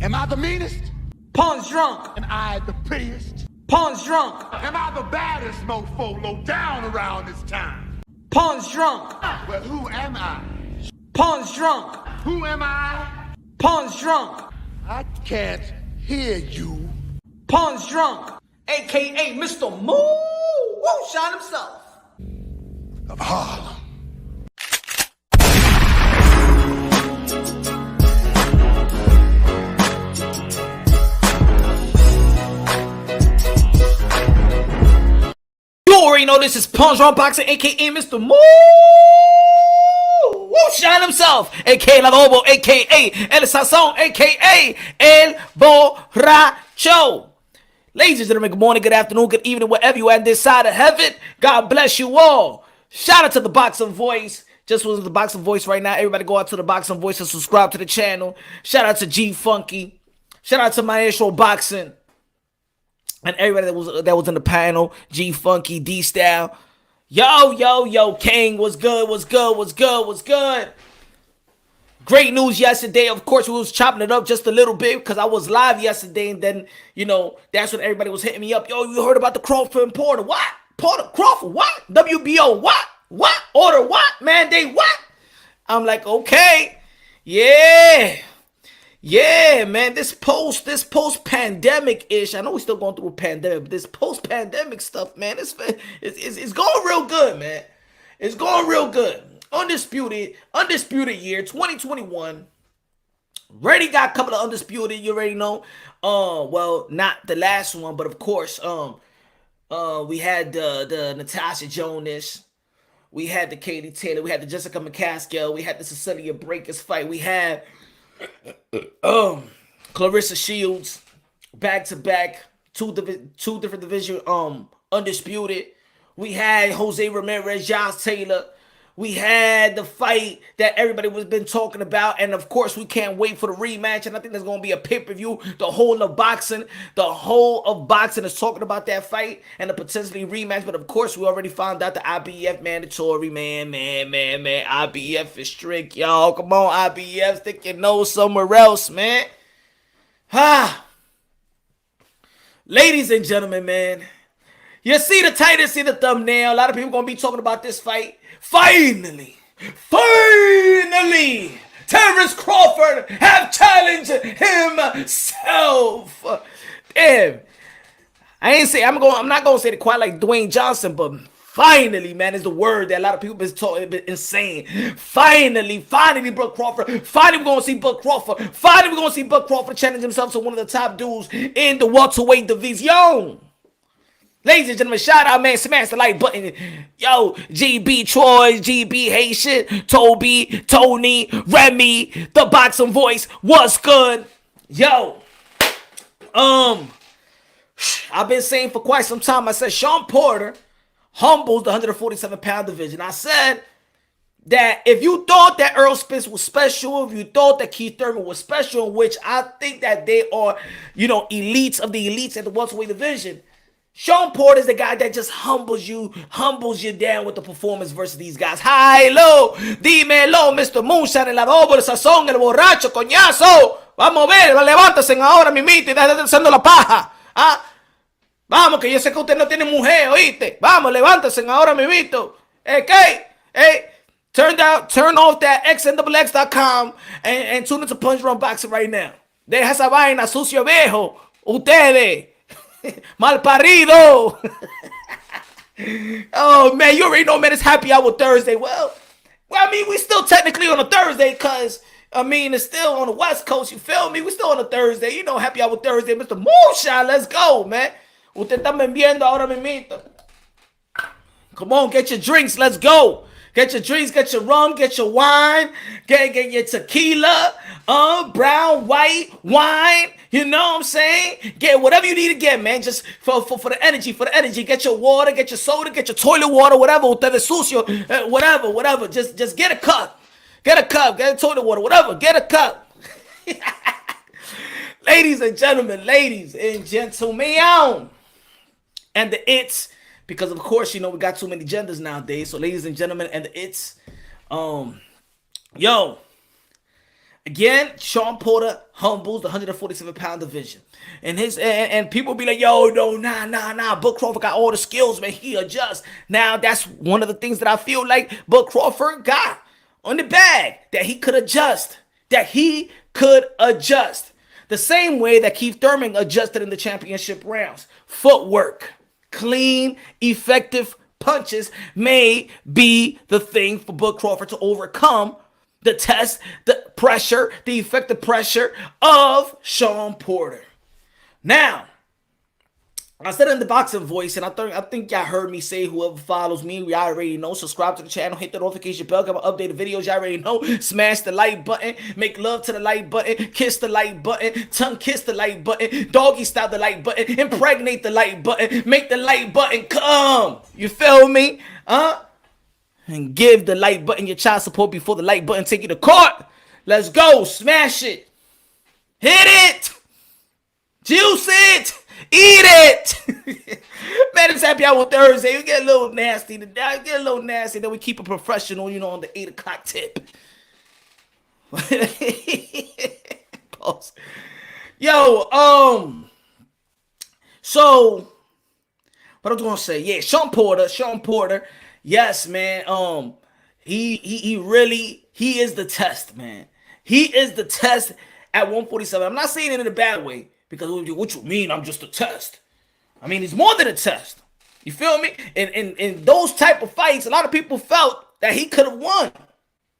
Am I the meanest? PUNSH drunk. Am I the prettiest? PUNSH drunk. Am I the baddest mofo low down around this town? PUNSH drunk. Well, who am I? PUNSH drunk. Who am I? PUNSH drunk. I can't hear you. PUNSH drunk. AKA Mr. Moo Woo Shot himself. Of Harlem. You already know this is PUNSH Unboxing, aka Mr. Moo Woo Shot himself, aka La Lobo, aka El Sazón, aka El Borracho. Ladies and gentlemen, good morning, good afternoon, good evening, wherever you are on this side of heaven. God bless you all. Shout out to the Boxing Voice. Just was the Boxing Voice right now. Everybody go out to the Boxing Voice and subscribe to the channel. Shout out to G Funky. Shout out to Maestro Boxing. And everybody that was in the panel. G Funky, D Style. Yo, King, what's good, what's good, what's good, what's good? Great news yesterday. Of course, we was chopping it up just a little bit because I was live yesterday, and then, you know, that's when everybody was hitting me up. Yo, you heard about the Crawford and Porter? What? Porter, Crawford, what? WBO, what? What? Order, what? Mandate, what? I'm like, okay. Yeah, man, this post-pandemic-ish, I know we're still going through a pandemic, but this post-pandemic stuff, man, it's going real good, man. It's going real good. Undisputed year, 2021. Already got a couple of undisputed, you already know. Well, not the last one, but of course, we had the Natasha Jonas, we had the Katie Taylor, we had the Jessica McCaskill, we had the Cecilia Breakers fight, we had Clarissa Shields back to back, two different division undisputed. We had Jose Ramirez, Josh Taylor. We had the fight that everybody was been talking about, and of course, we can't wait for the rematch. And I think there's gonna be a pay-per-view. The whole of boxing is talking about that fight and the potentially rematch. But of course, we already found out the IBF mandatory. Man. IBF is strict, y'all. Come on, IBF, stick your nose somewhere else, man. Ladies and gentlemen, man, you see the title, see the thumbnail. A lot of people gonna be talking about this fight. Finally, Terence Crawford have challenged himself. Damn, I'm not gonna say it quite like Dwayne Johnson, but finally, man, is the word that a lot of people been talking, been insane. Finally, Bud Crawford. Finally, we're gonna see Bud Crawford. Finally, we're gonna see Bud Crawford challenge himself to one of the top dudes in the welterweight division. Ladies and gentlemen, shout out, man. Smash the like button. Yo, GB Troy, GB Haitian, Toby, Tony, Remy, the Boxing Voice. What's good? Yo, I've been saying for quite some time, I said Shawn Porter humbles the 147-pound division. I said that if you thought that Earl Spence was special, if you thought that Keith Thurman was special, which I think that they are, you know, elites of the elites at the welterweight division, Shawn Porter is the guy that just humbles you down with the performance versus these guys. Hi, low, dímelo, Mr. Moonshine, el Lobo, el Sazón, el Borracho, coñazo. Vamos a ver, levántense ahora, mimito, y dejen de haciendo la paja. ¿Ah? Vamos, que yo sé que usted no tiene mujer, ¿oíste? Vamos, levántense ahora, mimito. Okay? Hey, turn off that xnxx.com and tune into PUNSH Unboxing right now. Deja esa vaina, sucio viejo. Ustedes. Malparido. Oh man, you already know, man, it's happy hour Thursday. Well, I mean, we still technically on a Thursday, because I mean, it's still on the West Coast, you feel me? We still on a Thursday, you know, happy hour Thursday. Mr. Moonshine, let's go, man. Usted está me viendo ahora mismito. Come on, get your drinks, let's go. Get your drinks, get your rum, get your wine, get your tequila, brown, white, wine, you know what I'm saying? Get whatever you need to get, man, just for the energy, Get your water, get your soda, get your toilet water, whatever, ustedes sucio, whatever, just get a cup, get a toilet water, whatever, get a cup. Ladies and gentlemen, and the it's, because of course, you know, we got too many genders nowadays. So ladies and gentlemen, and the it's, yo, Again, Shawn Porter humbles the 147-pound division. And people be like, yo, no, nah. Bud Crawford got all the skills, man. He adjusts. Now, that's one of the things that I feel like Bud Crawford got on the bag. That he could adjust. The same way that Keith Thurman adjusted in the championship rounds. Footwork. Clean, effective punches may be the thing for Bud Crawford to overcome the test, the pressure, the effective pressure of Shawn Porter. Now, I said in the boxing voice, and I think y'all heard me say, whoever follows me, y'all already know. Subscribe to the channel, hit the notification bell, get my updated videos, y'all already know. Smash the like button, make love to the like button, kiss the like button, tongue kiss the like button, doggy style the like button, impregnate the like button, make the like button come. You feel me? And give the like button your child support before the like button take you to court. Let's go. Smash it. Hit it. Juice it. Eat it. Man, it's happy hour Thursday. We get a little nasty today. Then we keep it professional, on the 8 o'clock tip. Pause. Yo, so what I was gonna say? Yeah, Shawn Porter. Yes, man. He really is the test, man. He is the test at 147. I'm not saying it in a bad way, because what you mean? I'm just a test. I mean, he's more than a test. You feel me? In those type of fights, a lot of people felt that he could have won.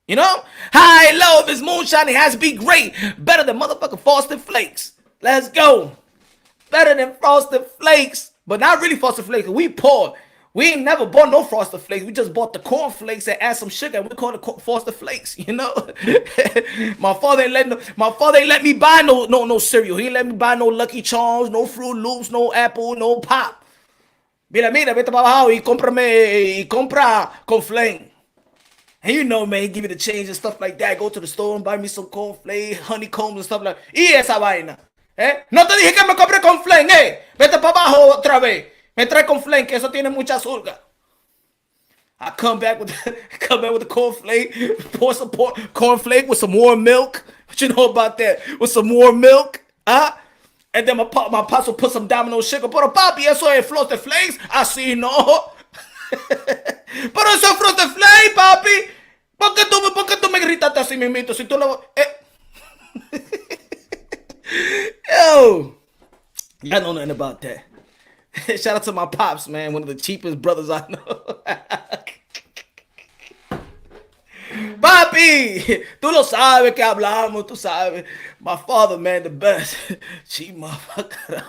High, low, if it's moonshine, it has to be great. Better than motherfucking Frosted Flakes. Let's go. Better than Frosted Flakes. But not really Frosted Flakes. We poor. We ain't never bought no Frosted Flakes. We just bought the corn flakes and add some sugar, and we call it Frosted Flakes. My father ain't let me buy no cereal. He ain't let me buy no Lucky Charms, no Fruit Loops, no Apple, no Pop. Mira, vete para abajo y compra con flame. And man, he give me the change and stuff like that. Go to the store and buy me some cornflakes, honeycombs and stuff like that. Y esa vaina. No te dije que me compre con flame, Vete para abajo otra vez. Me trae con flake, que eso tiene mucha azúcar. I come back with the cornflake, pour some cornflake with some warm milk. What you know about that? With some warm milk, And then my pops will put some Domino sugar. Pero papi, eso es Frosted Flakes. Así no. Pero eso es Frosted Flakes, papi. ¿Por qué tú me gritaste así, mimito? Si tú no... Yo. I know nothing about that. Shout out to my pops, man. One of the cheapest brothers I know. Papi, tú lo sabes que hablamos, tú sabes. My father, man, the best. Cheap motherfucker.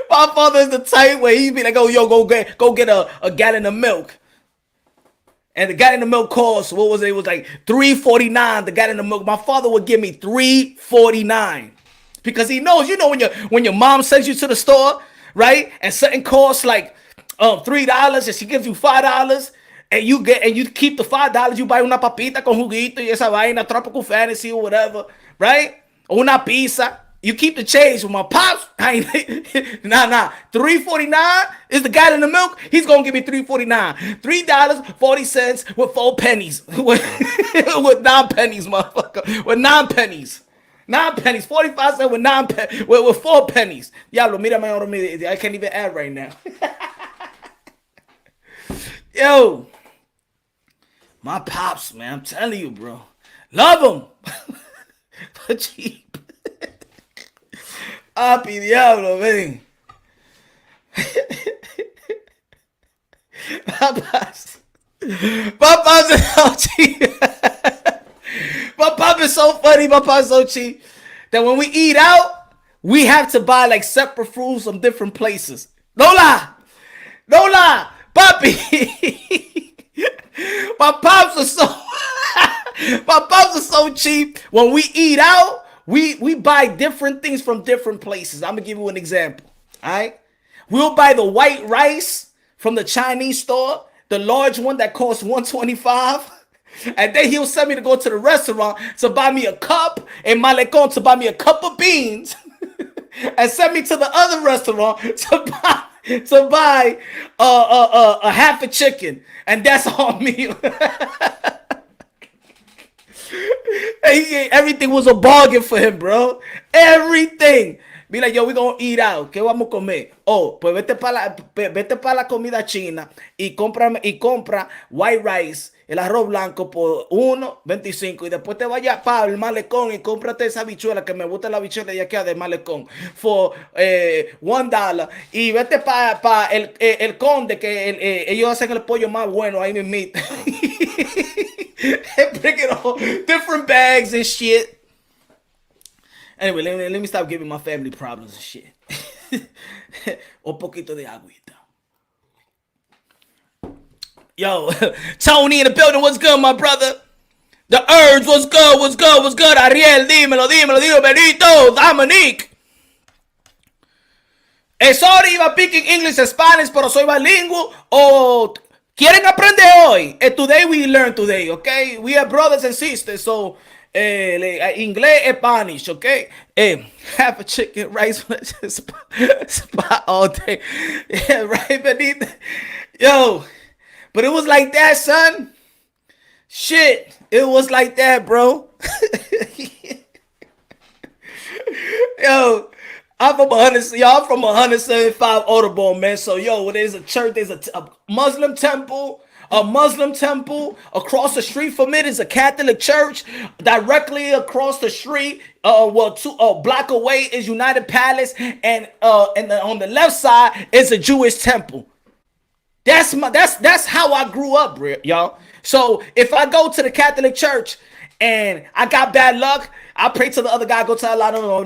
My father is the type where he be like, oh, yo, go get a gallon of milk. And the gallon of milk cost, what was it? It was like $3.49, the gallon of milk. My father would give me $3.49. Because he knows, when your mom sends you to the store, right? And something costs like $3 and she gives you $5 and you keep the $5, you buy una papita con juguito y esa vaina, tropical fantasy or whatever, right? Or una pizza. You keep the change. With my pops, nah. $3.49 is the guy in the milk. He's gonna give me $3.49. $3.40 with 4 pennies. with 9 pennies, motherfucker. With 9 pennies. 9 pennies, 45 cents with 9 pennies, with 4 pennies. Diablo, mírame ahora, I can't even add right now. Yo, my pops, man, I'm telling you, bro. Love them. But cheap. Papi, diablo, man. My pops is so cheap. My pop is so funny. My pop is so cheap that when we eat out, we have to buy like separate foods from different places. No lie. Papi. My pops are so cheap. When we eat out, we buy different things from different places. I'm gonna give you an example. All right, we'll buy the white rice from the Chinese store, the large one that costs $125. And then he'll send me to go to the restaurant to buy me a cup, and Malecon to buy me a cup of beans, and send me to the other restaurant to buy a half a chicken, and that's all me. Everything was a bargain for him, bro. Everything. Be like, yo, we gonna eat out. ¿Qué vamos a comer? Oh, pues vete pa la comida china y compra white rice, el arroz blanco por 1.25 y después te vayas para el malecón y cómprate esa bichuela que me gusta la habichuela de aquí del malecón for $1 y vete para el conde que ellos hacen el pollo más bueno ahí mismo. Bring it all different bags and shit. Anyway, let me stop giving my family problems and shit. Un poquito de agüita. Yo, Tony in the building, what's good, my brother? The Urge, what's good? Ariel, dímelo, Benito, Dominique. Sorry, iba speaking English and Spanish, pero soy bilingüe. Oh, ¿quieren aprender hoy? Today we learn today, okay? We are brothers and sisters, so... inglés, Spanish, okay? Half a chicken, rice, spot all day. Yeah, right, Benito? Yo, but it was like that, son. Shit, it was like that, bro. Yo, I'm from 175 Audubon, man. So, yo, there's a church, there's a Muslim temple. A Muslim temple across the street from it is a Catholic church. Directly across the street, a block away is United Palace, and on the left side is a Jewish temple. That's how I grew up, y'all. So if I go to the Catholic church and I got bad luck, I pray to the other guy, go to Allah. No.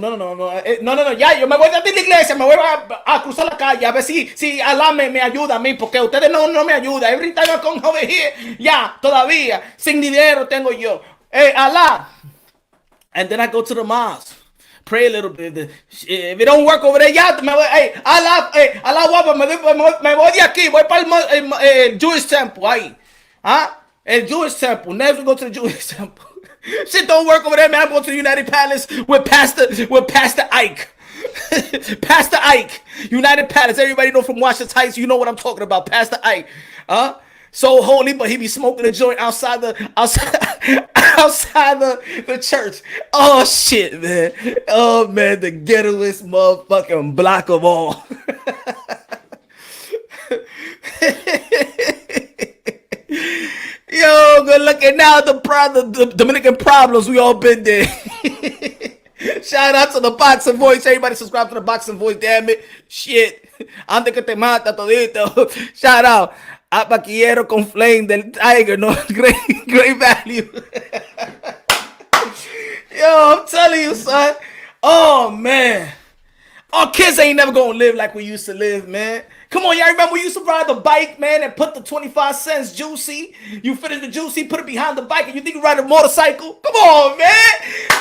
Ya, yo me voy de la iglesia, me voy a cruzar la calle a ver si Allah me ayuda a mí, porque ustedes no me ayudan. Every time I come over here, ya, todavía, sin dinero tengo yo. Hey, Allah. And then I go to the mosque, pray a little bit. If it don't work over there, ya, me voy, hey, Allah, guapa, me voy de aquí, voy para el Jewish temple, ahí. El Jewish temple, never go to the Jewish temple. Shit don't work over there, man. I'm going to the United Palace with Pastor Ike. Pastor Ike. United Palace. Everybody know from Washington Heights. You know what I'm talking about. Pastor Ike. So holy, but he be smoking a joint outside the church. Oh shit, man. Oh man, the ghettoest motherfucking block of all. Yo, good looking now. The Dominican problems, we all been there. Shout out to the Boxing Voice. Everybody subscribe to the Boxing Voice, damn it. Shit. Antes que te mata todito. Shout out. Apaquiero con flame del Tiger. No, great value. Yo, I'm telling you, son. Oh, man. Our kids ain't never gonna live like we used to live, man. Come on, y'all remember we used to ride the bike, man, and put the 25 cents juicy. You finish the juicy, put it behind the bike, and you think you ride a motorcycle? Come on, man.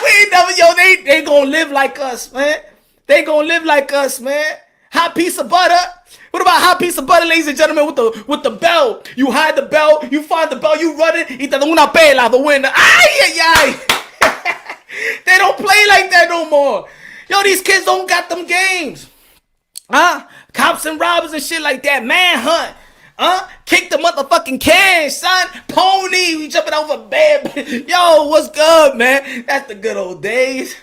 We ain't never, yo, they gonna live like us, man. They gonna live like us, man. Hot piece of butter. What about hot piece of butter, ladies and gentlemen, with the bell? You hide the bell, you find the bell, you run it, y te dan una pela, the winner. Ay. They don't play like that no more. Yo, these kids don't got them games. Cops and robbers and shit like that. Manhunt. Kick the motherfucking can, son. Pony. We jumping over bed. Yo, what's good, man? That's the good old days.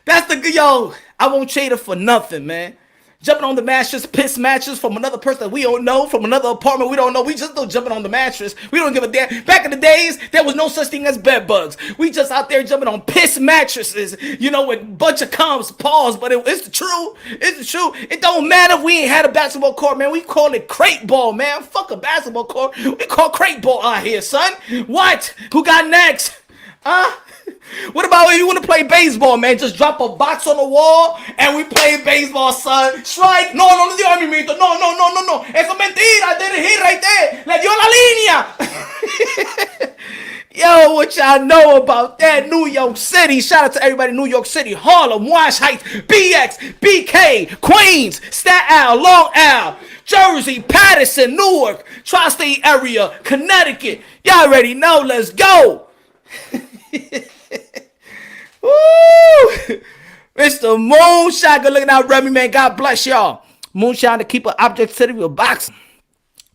Yo, I won't trade it for nothing, man. Jumping on the mattress, piss mattress from another person that we don't know, from another apartment we don't know. We just go jumping on the mattress. We don't give a damn. Back in the days, there was no such thing as bed bugs. We just out there jumping on piss mattresses, you know, with a bunch of cums, pause, but it's the truth. It's the truth. It don't matter if we ain't had a basketball court, man. We call it crate ball, man. Fuck a basketball court. We call crate ball out here, son. What? Who got next? What about when you want to play baseball, man? Just drop a box on the wall and we play baseball, son. Strike. No, dio a mimito. No. Eso es mentira. Did it hit right there. Le dio la línea. Yo, what y'all know about that? New York City. Shout out to everybody in New York City. Harlem, Wash Heights, BX, BK, Queens, Staten Island, Long Island, Jersey, Patterson, Newark, Tri-State area, Connecticut. Y'all already know. Let's go. Woo! Mr. Moonshine, good looking out, Remy, man. God bless y'all. Moonshine to keep an objectivity with boxing.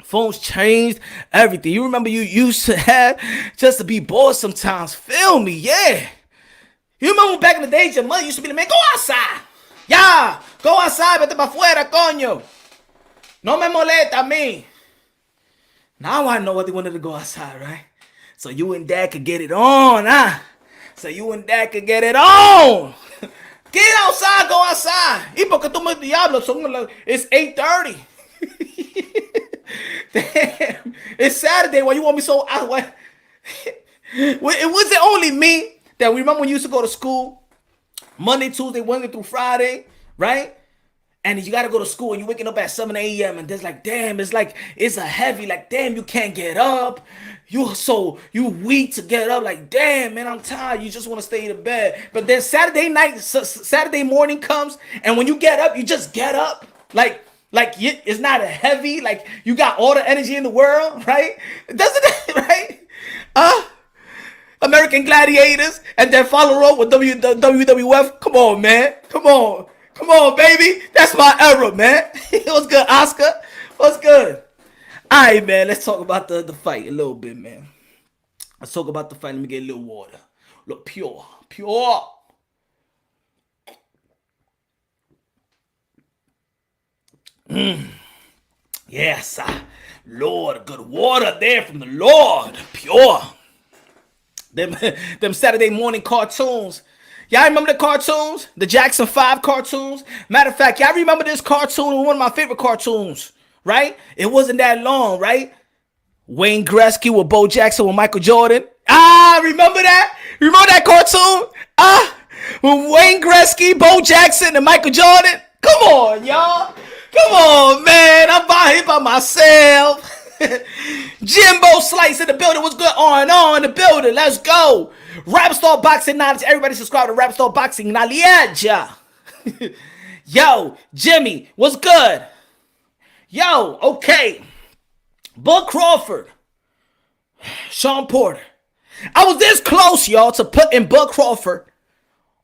Phones changed everything. You remember you used to have just to be bored sometimes. Feel me, yeah. You remember back in the days, your mother used to be like, man, go outside. Yeah, go outside, vete pa' afuera, coño. No me molesta a mí. Now I know what they wanted to go outside, right? So you and dad could get it on, huh? So you and dad could get it on. Get outside, go outside. Y porque tú me diablo, it's 8:30. Damn, it's Saturday. Why you want me so out? It wasn't only me that we remember when you used to go to school Monday, Tuesday, Wednesday through Friday, right? And you gotta go to school and you're waking up at 7 a.m. and there's like, damn, it's a heavy, like, damn, you can't get up. You weak to get up, like, damn, man, I'm tired. You just want to stay in the bed. But then Saturday morning comes, and when you get up, you just get up. Like it's not a heavy, like you got all the energy in the world, right? Doesn't it, right? American Gladiators, and then follow up with WWF. Come on, man. Come on, baby. That's my era, man. It was good, Oscar. What's good? All right, man. Let's talk about the fight a little bit, man. Let's talk about the fight. Let me get a little water. Look, pure. Yes, Lord, good water there from the Lord. Pure. Them Saturday morning cartoons. Y'all remember the cartoons? The Jackson 5 cartoons? Matter of fact, y'all remember this cartoon? One of my favorite cartoons, right? It wasn't that long, right? Wayne Gretzky with Bo Jackson with Michael Jordan. Remember that? Remember that cartoon? With Wayne Gretzky, Bo Jackson, and Michael Jordan? Come on, y'all. Come on, man. I'm out here by myself. Jimbo Slice in the building. What's good? On in the building. Let's go. Rapstar Boxing Knowledge. Everybody subscribe to Rapstar Boxing Knowledge. Yo, Jimmy, what's good? Yo, okay. Bud Crawford. Shawn Porter. I was this close, y'all, to putting Bud Crawford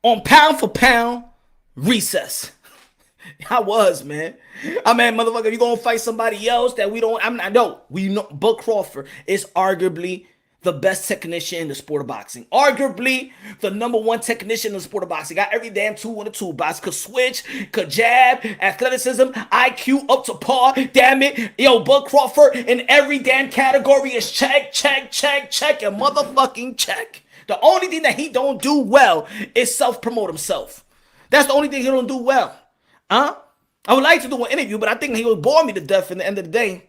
on pound for pound recess. I was, man. I mean, motherfucker, you gonna fight somebody else that we don't, we know Bud Crawford is arguably the best technician in the sport of boxing. Arguably the number one technician in the sport of boxing. Got every damn tool in the toolbox. Could switch, could jab, athleticism, IQ up to par. Damn it. Yo, Bud Crawford in every damn category is check, and motherfucking check. The only thing that he don't do well is self-promote himself. That's the only thing he don't do well. I would like to do an interview, but I think he would bore me to death in the end of the day.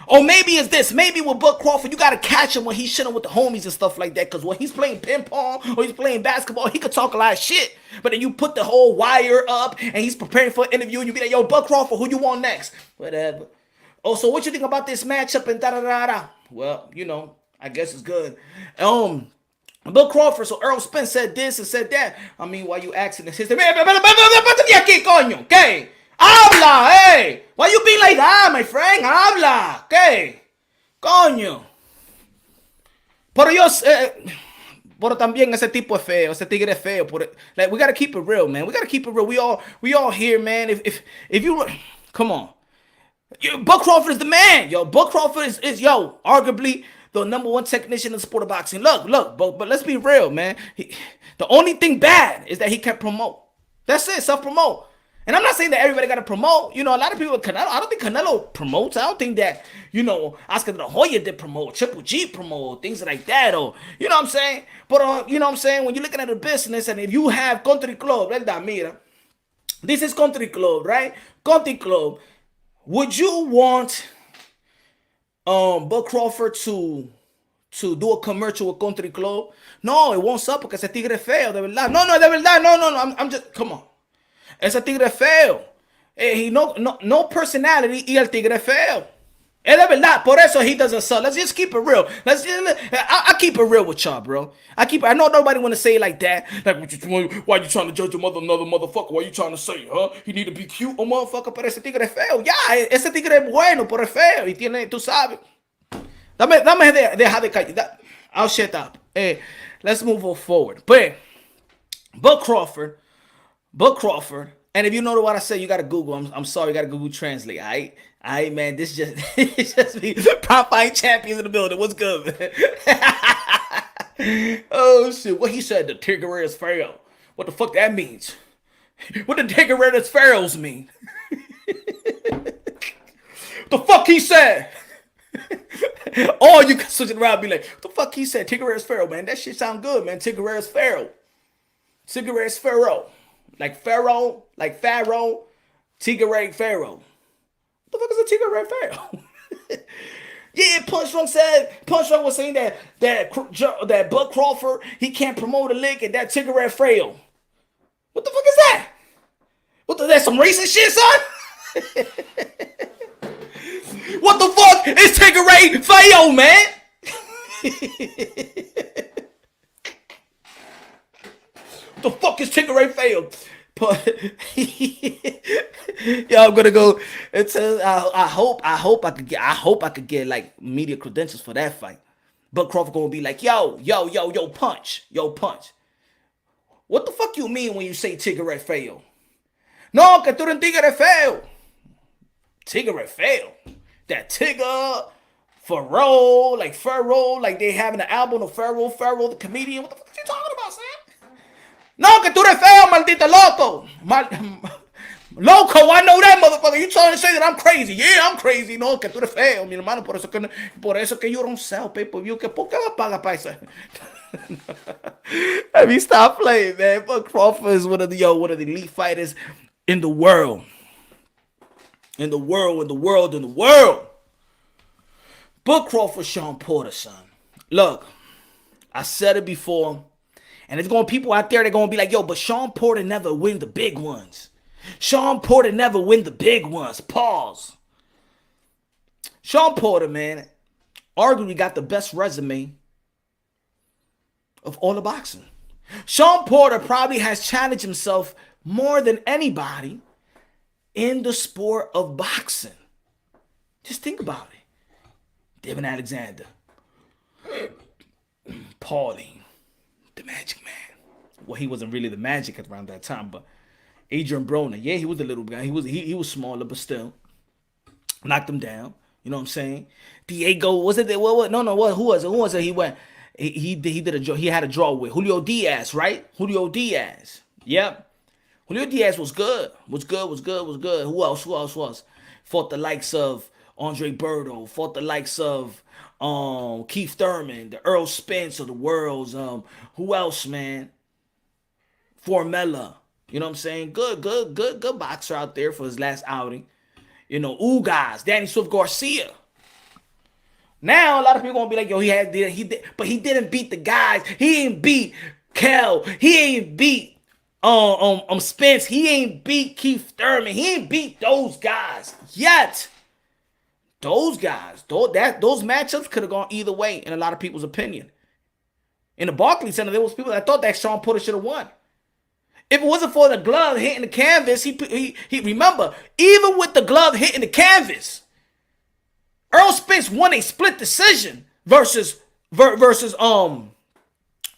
Or maybe it's this. Maybe with Bud Crawford, you got to catch him when he's shitting with the homies and stuff like that. Because when he's playing ping pong or he's playing basketball, he could talk a lot of shit. But then you put the whole wire up and he's preparing for an interview and you be like, yo, Bud Crawford, who you want next? Whatever. Oh, so what you think about this matchup and da-da-da-da? Well, you know, I guess it's good. Bud Crawford, so Earl Spence said this and said that. I mean, why you asking this? Man, aquí, coño, ¿qué? Habla, hey. Why you being like that, my friend? Habla, ¿qué? Coño. Pero yo, pero también ese tipo es feo, ese tigre es feo. Like, we gotta keep it real, man. We gotta keep it real. We all here, man. If you, come on. Bud Crawford is the man, yo. Bud Crawford is arguably the number one technician in the sport of boxing. Look, but let's be real, man. The only thing bad is that he can't promote. That's it, self-promote. And I'm not saying that everybody got to promote. You know, a lot of people, Canelo, I don't think Canelo promotes. I don't think that, you know, Oscar de la Hoya did promote, Triple G promote, things like that. Or, you know what I'm saying? But, you know what I'm saying? When you're looking at a business and if you have Country Club, ¿verdad? Mira, this is Country Club, right? Country Club. Would you want Bud Crawford to do a commercial with Country Club? No, it won't suck porque ese tigre es feo, de verdad. No, de verdad. No. I'm just, come on. Ese tigre es feo. He no personality y el tigre es feo. Es de verdad. Por eso he doesn't suck. Let's just keep it real. I keep it real with y'all, bro. I know nobody want to say it like that. Like, why you trying to judge another motherfucker? Why you trying to say, huh? He need to be cute, oh motherfucker, pero ese tigre es feo. Ya, ese tigre es bueno, pero es feo. Y tiene, tú sabes. Dame deja de callar. I'll shut up. Let's move forward. But Bud Crawford, And if you know what I said, you gotta Google. I'm sorry, you gotta Google Translate. All right, man. This just it's just me. Prop fight champions in the building. What's good, man? Oh shit! What he said? The Tigrea's Pharaoh. What the fuck that means? What the Tigrea's Pharaohs mean? The fuck he said? Or you can switch it around and be like, what the fuck he said? Tigrea's Pharaoh, man. That shit sound good, man. Tigrea's Pharaoh. Tigrea's Pharaoh. Like Pharaoh, Tigre Pharaoh. What the fuck is a Tigre Pharaoh? Yeah, Punch Drunk was saying that Bud Crawford, he can't promote a lick, and that Tigre Pharaoh. What the fuck is that? That's some racist shit, son? What the fuck is Tigre Pharaoh, man? What the fuck is Tigre Pharaoh? But yeah, I'm gonna go. It says I hope I could get like media credentials for that fight. But Crawford gonna be like, yo, punch. What the fuck you mean when you say Tigre Pharaoh? No, que tú eres un tigre feo. Tigre feo. That Tigger, Pharaoh, like they having an album of Pharaoh, the comedian. What the fuck are you talking about, Sam? No, que tú eres feo, maldito loco. Loco, I know that motherfucker. You trying to say that I'm crazy? Yeah, I'm crazy. No, que tú eres feo, mi hermano. Por eso que you don't sell pay-per-view. ¿Por qué me paga para eso? I mean, stop playing, man. But Crawford is one of the elite fighters in the world. In the world. But Crawford, Shawn Porter, son. Look, I said it before, and there's going to be people out there that are going to be like, yo, but Shawn Porter never win the big ones. Shawn Porter never win the big ones. Pause. Shawn Porter, man, arguably got the best resume of all the boxing. Shawn Porter probably has challenged himself more than anybody in the sport of boxing. Just think about it. Devin Alexander, Paulie, the Magic Man. Well, he wasn't really the Magic around that time, but Adrian Broner, yeah, he was a little guy. He was smaller, but still knocked him down. You know what I'm saying? Diego, was it? Who was it? He went. He had a draw with Julio Diaz, right? Julio Diaz. Yep. Julio Diaz was good. Who else? Fought the likes of Andre Berto. Fought the likes of Keith Thurman, the Earl Spence of the worlds. Who else, man? Formella. You know what I'm saying? Good boxer out there for his last outing. You know, Ugas, Danny Swift Garcia. Now a lot of people gonna be like, yo, he did, but he didn't beat the guys. He ain't beat Kel. He ain't beat Spence. He ain't beat Keith Thurman. He ain't beat those guys yet. Those guys, those matchups could have gone either way in a lot of people's opinion. In the Barclays Center, there was people that thought that Shawn Porter should have won. If it wasn't for the glove hitting the canvas, he remember, even with the glove hitting the canvas, Earl Spence won a split decision versus Shawn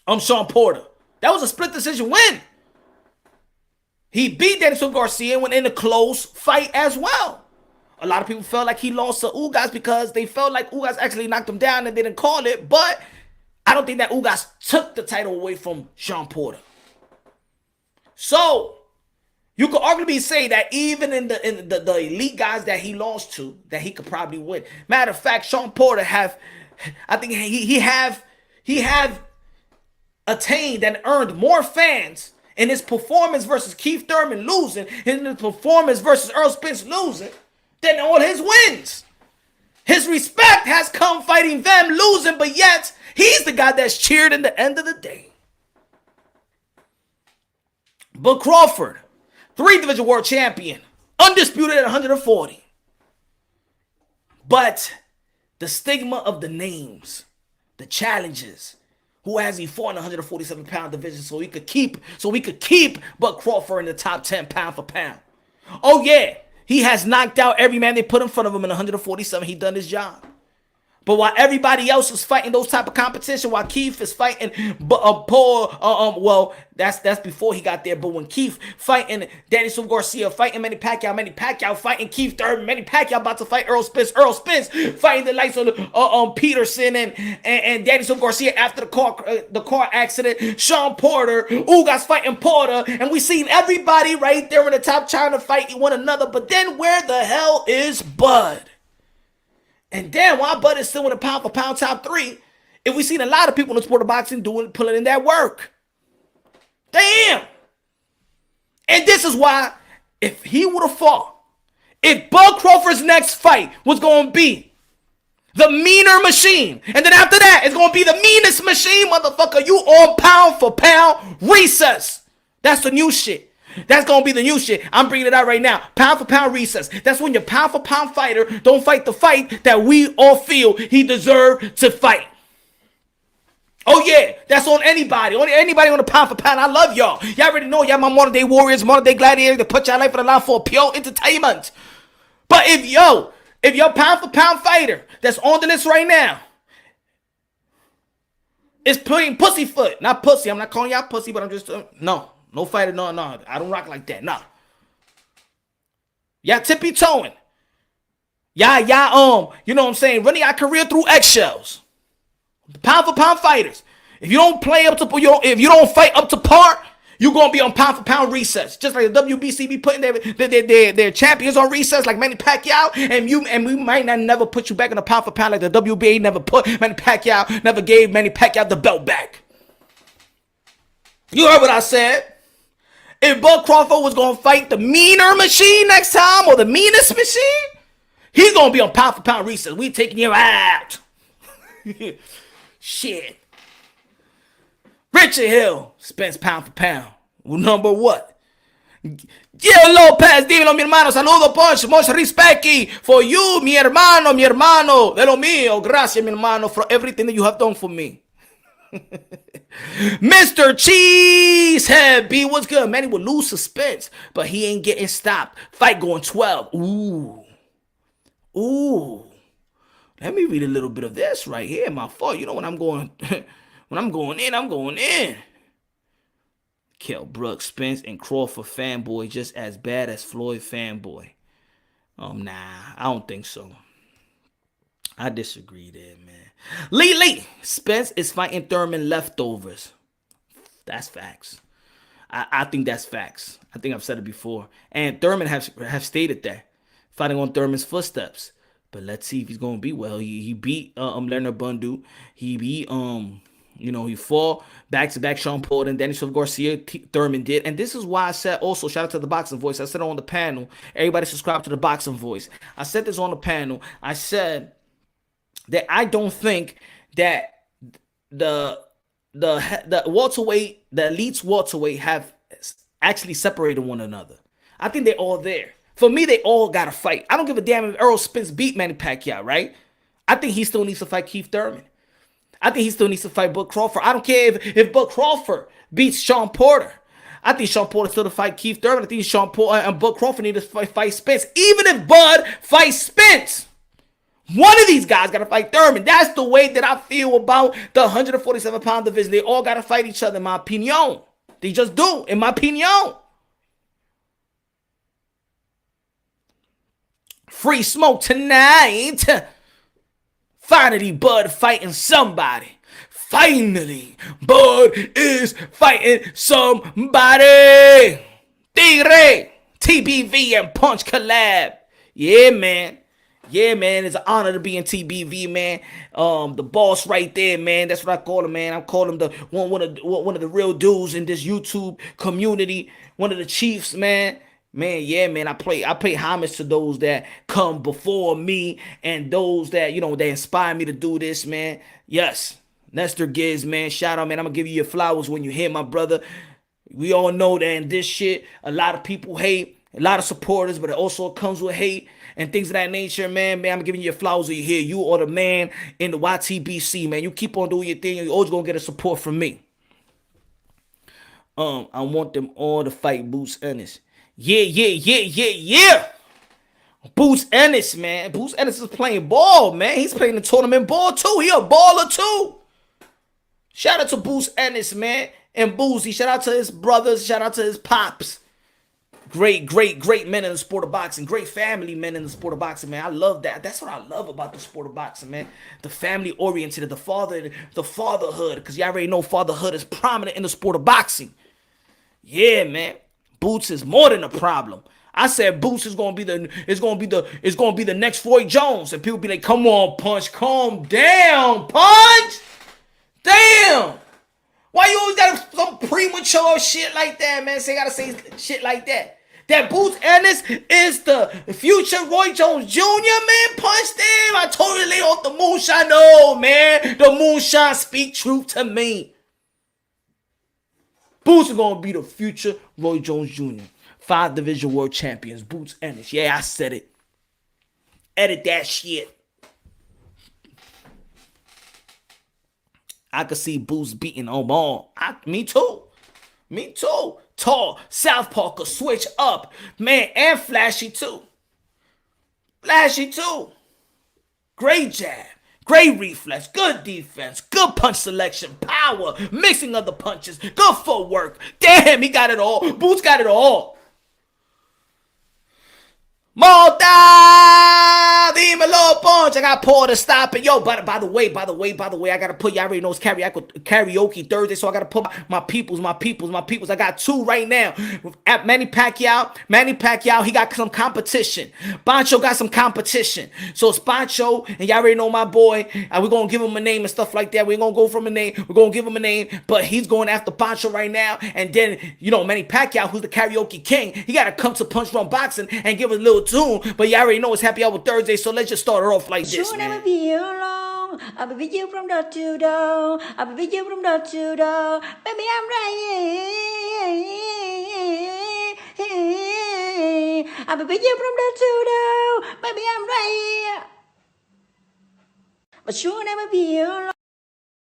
Porter. That was a split decision win. He beat Danny Swift Garcia and went in a close fight as well. A lot of people felt like he lost to Ugas because they felt like Ugas actually knocked him down and didn't call it. But I don't think that Ugas took the title away from Shawn Porter. So you could arguably say that even in the elite guys that he lost to, that he could probably win. Matter of fact, Shawn Porter I think he have attained and earned more fans in his performance versus Keith Thurman losing, in his performance versus Earl Spence losing, than all his wins. His respect has come fighting them losing, but yet he's the guy that's cheered in the end of the day. But Crawford, 3-division world champion, undisputed at 140. But the stigma of the names, the challenges, who has he fought in the 147-pound division so we could keep Bud Crawford in the top 10 pound for pound. Oh yeah, he has knocked out every man they put in front of him in 147. He done his job. But while everybody else is fighting those type of competition, while Keith is fighting Paul, well, that's before he got there. But when Keith fighting Danielson Garcia, fighting Manny Pacquiao fighting Keith Thurman, Manny Pacquiao about to fight Earl Spence fighting the likes of Peterson and Danielson Garcia after the car accident, Shawn Porter, Ugas fighting Porter, and we seen everybody right there in the top trying to fight one another. But then where the hell is Bud? And damn, why Bud is still in the pound for pound top 3 if we seen a lot of people in the sport of boxing pulling in that work? Damn. And this is why, if he would have fought, if Bud Crawford's next fight was going to be the meaner machine, and then after that, it's going to be the meanest machine, motherfucker, you on pound for pound recess. That's the new shit. That's going to be the new shit. I'm bringing it out right now. Pound for pound recess. That's when your pound for pound fighter don't fight the fight that we all feel he deserved to fight. Oh yeah, that's on anybody. On anybody on the pound for pound. I love y'all. Y'all already know y'all my modern day warriors, modern day gladiators that put y'all life on the line for pure entertainment. But if your pound for pound fighter that's on the list right now is playing pussyfoot, not pussy. I'm not calling y'all pussy, but I'm just no fighter, no. I don't rock like that, no. Y'all tippy-toeing. Y'all, you know what I'm saying, running your career through eggshells. Pound for pound fighters. If you don't play up to, if you don't fight up to par, you're gonna be on pound for pound recess. Just like the WBC be putting their champions on recess, like Manny Pacquiao, and we might not never put you back in the pound for pound like the WBA never put Manny Pacquiao, never gave Manny Pacquiao the belt back. You heard what I said. If Bud Crawford was going to fight the meaner machine next time, or the meanest machine, he's going to be on pound for pound recess. We taking you out. Shit. Richard Hill, Spence pound for pound. Number what? Gio Lopez, dímelo mi hermano, saludo Punch, mucho respeto for you, mi hermano, de lo mío. Gracias mi hermano for everything that you have done for me. Mr. Cheesehead B, what's good? Man, he would lose suspense, but he ain't getting stopped. Fight going 12. Ooh. Let me read a little bit of this right here. My fault. You know when I'm going I'm going in. Kell Brooks, Spence, and Crawford fanboy just as bad as Floyd fanboy. Nah, I don't think so. I disagree there, man. Lee, Spence is fighting Thurman leftovers. That's facts. I think that's facts. I think I've said it before. And Thurman have stated that. Fighting on Thurman's footsteps. But let's see if he's going to be well. He beat Leonard Bundu. He beat, he fought back-to-back Shawn Porter and Danielson Garcia. Thurman did. And this is why I said also, shout out to the Boxing Voice. I said it on the panel. Everybody subscribe to the Boxing Voice. I said this on the panel. I said that I don't think that the welterweight, the elites welterweight have actually separated one another. I think they're all there. For me, they all got to fight. I don't give a damn if Errol Spence beat Manny Pacquiao, right? I think he still needs to fight Keith Thurman. I think he still needs to fight Bud Crawford. I don't care if Bud Crawford beats Shawn Porter. I think Shawn Porter still to fight Keith Thurman. I think Shawn Porter and Bud Crawford need to fight Spence. Even if Bud fights Spence, one of these guys got to fight Thurman. That's the way that I feel about the 147-pound division. They all got to fight each other, in my opinion. They just do, in my opinion. Free smoke tonight. Finally, Bud fighting somebody. Finally, Bud is fighting somebody. Tigre, TBV, and Punch collab. Yeah, man. It's an honor to be in TBV, man. The boss right there, man. That's what I call him, man. I call him the one of the real dudes in this YouTube community. One of the chiefs, man. Man, yeah, man. I pay homage to those that come before me and those that, they inspire me to do this, man. Yes. Nestor Giz, man. Shout out, man. I'm gonna give you your flowers when you hear my brother. We all know that in this shit, a lot of people hate, a lot of supporters, but it also comes with hate and things of that nature, man. I'm giving you your flowers when you hear you are the man in the YTBC, man. You keep on doing your thing, you're always gonna get a support from me. I want them all to fight Boots Ennis. Yeah. Boots Ennis, man. Boots Ennis is playing ball, man. He's playing the tournament ball too. He a baller too. Shout out to Boots Ennis, man. And Boozy. Shout out to his brothers. Shout out to his pops. Great men in the sport of boxing. Great family men in the sport of boxing, man. I love that. That's what I love about the sport of boxing, man. The family oriented, the fatherhood. Because you already know fatherhood is prominent in the sport of boxing. Yeah, man. Boots is more than a problem. I said Boots is gonna be the next Floyd Jones. And people be like, come on, Punch, calm down, Punch. Damn. Why you always got some premature shit like that, man? Gotta say shit like that. That Boots Ennis is the future Roy Jones Jr., man. Punch them. I totally lay off the moonshine. No, man. The moonshine speak truth to me. Boots is gonna be the future Roy Jones Jr. 5 division world champions. Boots Ennis. Yeah, I said it. Edit that shit. I could see Boots beating Omar. Me too. Tall, southpaw could switch up. Man, and flashy too. Great jab. Great reflex. Good defense. Good punch selection. Power. Mixing of the punches. Good footwork. Damn, he got it all. Boots got it all. Malta! Dímelo, Punch. I got Paul to stop it. Yo, by the way, I gotta put, y'all already know it's karaoke Thursday, so I gotta put my peoples. I got 2 right now. At Manny Pacquiao, he got some competition. Pancho got some competition. So it's Pancho, and y'all already know my boy. We're gonna give him a name and stuff like that. We're gonna go from a name. We're gonna give him a name, but he's going after Pancho right now. And then, Manny Pacquiao, who's the karaoke king, he gotta come to Punch Drunk Boxing and give a little tune. But you already know it's Happy Hour Thursday, so let's just start it off like this, man. Never be alone. I'll be with you from door to door. I'll be with you from door to door. Baby, I'm right here. I'll be with you from door to door. Baby, I'm right here. But you'll never be alone.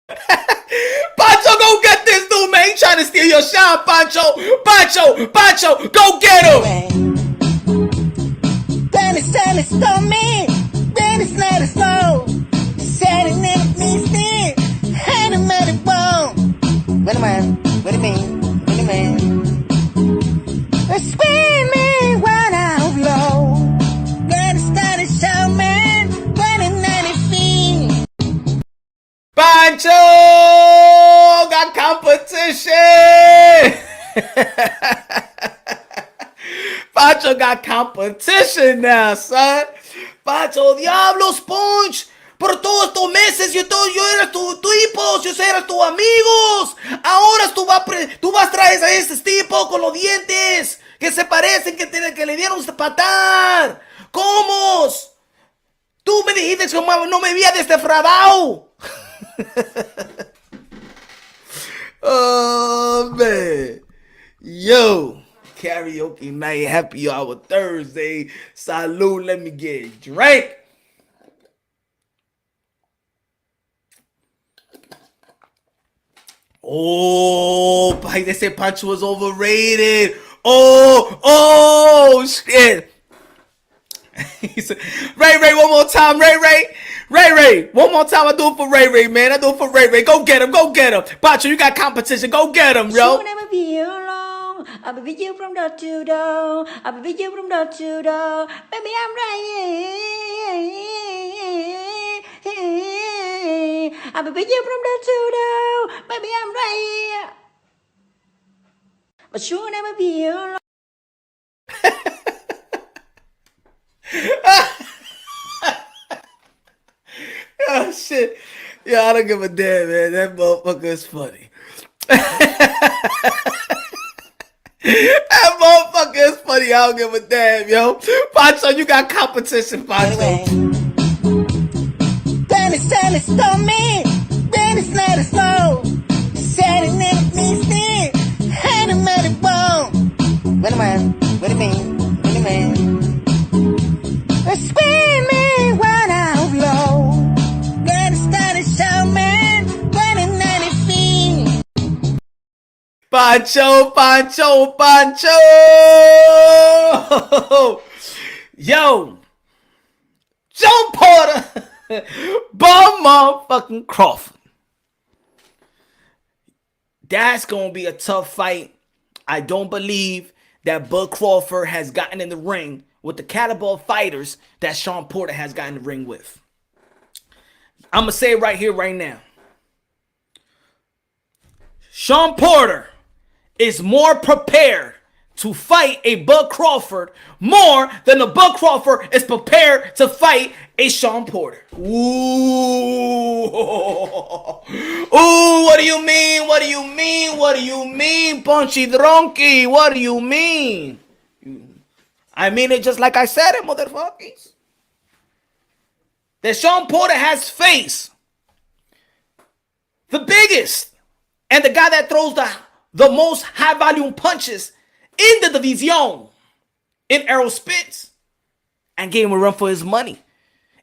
Pancho, go get this dude, man. He trying to steal your shine, Pancho. Pancho, go get him. Dennis told me, Dennis let us know. Said it never means it, had him at it bone. What do you mean? Spin me right out low. Dennis show man, running 90 feet. Pancho got competition. Pancho got competition now, son. Pancho, diablos, Punch. Por todos estos meses yo era tu tipo, yo era tus amigos. Ahora tú vas a traer a ese tipo con los dientes que se parecen, que le dieron patar. ¿Cómo? Tú me dijiste que no me había defraudado. Oh, man. Yo. Karaoke night, Happy Hour Thursday. Salud, let me get a drink. Oh, they said Pancho was overrated. Oh, shit. He said, Ray, one more time, Ray, one more time. I do it for Ray, man. Go get him. Pancho, you got competition. Go get him, yo. You'll never be alone. I'll be with you from door to door. I'll be with you from door to door. Baby, I'm right here. I'll be with you from door to door. Baby, I'm right here. But you'll never be alone. Oh, shit. Yeah, I don't give a damn, man. That motherfucker is funny. That motherfucker is funny. I don't give a damn, yo. Pancho, you got competition, Pancho. Anyway. Dennis told me. Dennis let us know. Said it never means it. Had him at it bone. What do you mean? Spin me right out low. Dennis show man. Running 90 feet. Pancho. Yo, Shawn Porter, Bud motherfucking Crawford. That's going to be a tough fight. I don't believe that Bud Crawford has gotten in the ring with the caliber of fighters that Shawn Porter has gotten in the ring with. I'm going to say it right here, right now. Shawn Porter is more prepared to fight a Bud Crawford more than the Bud Crawford is prepared to fight a Shawn Porter. Ooh. Ooh, what do you mean? What do you mean? What do you mean, Punchy Dronky? What do you mean? I mean it just like I said it, motherfuckers. That Shawn Porter has faced the biggest and the guy that throws the most high volume punches in the division, in Errol Spence, and gave him a run for his money,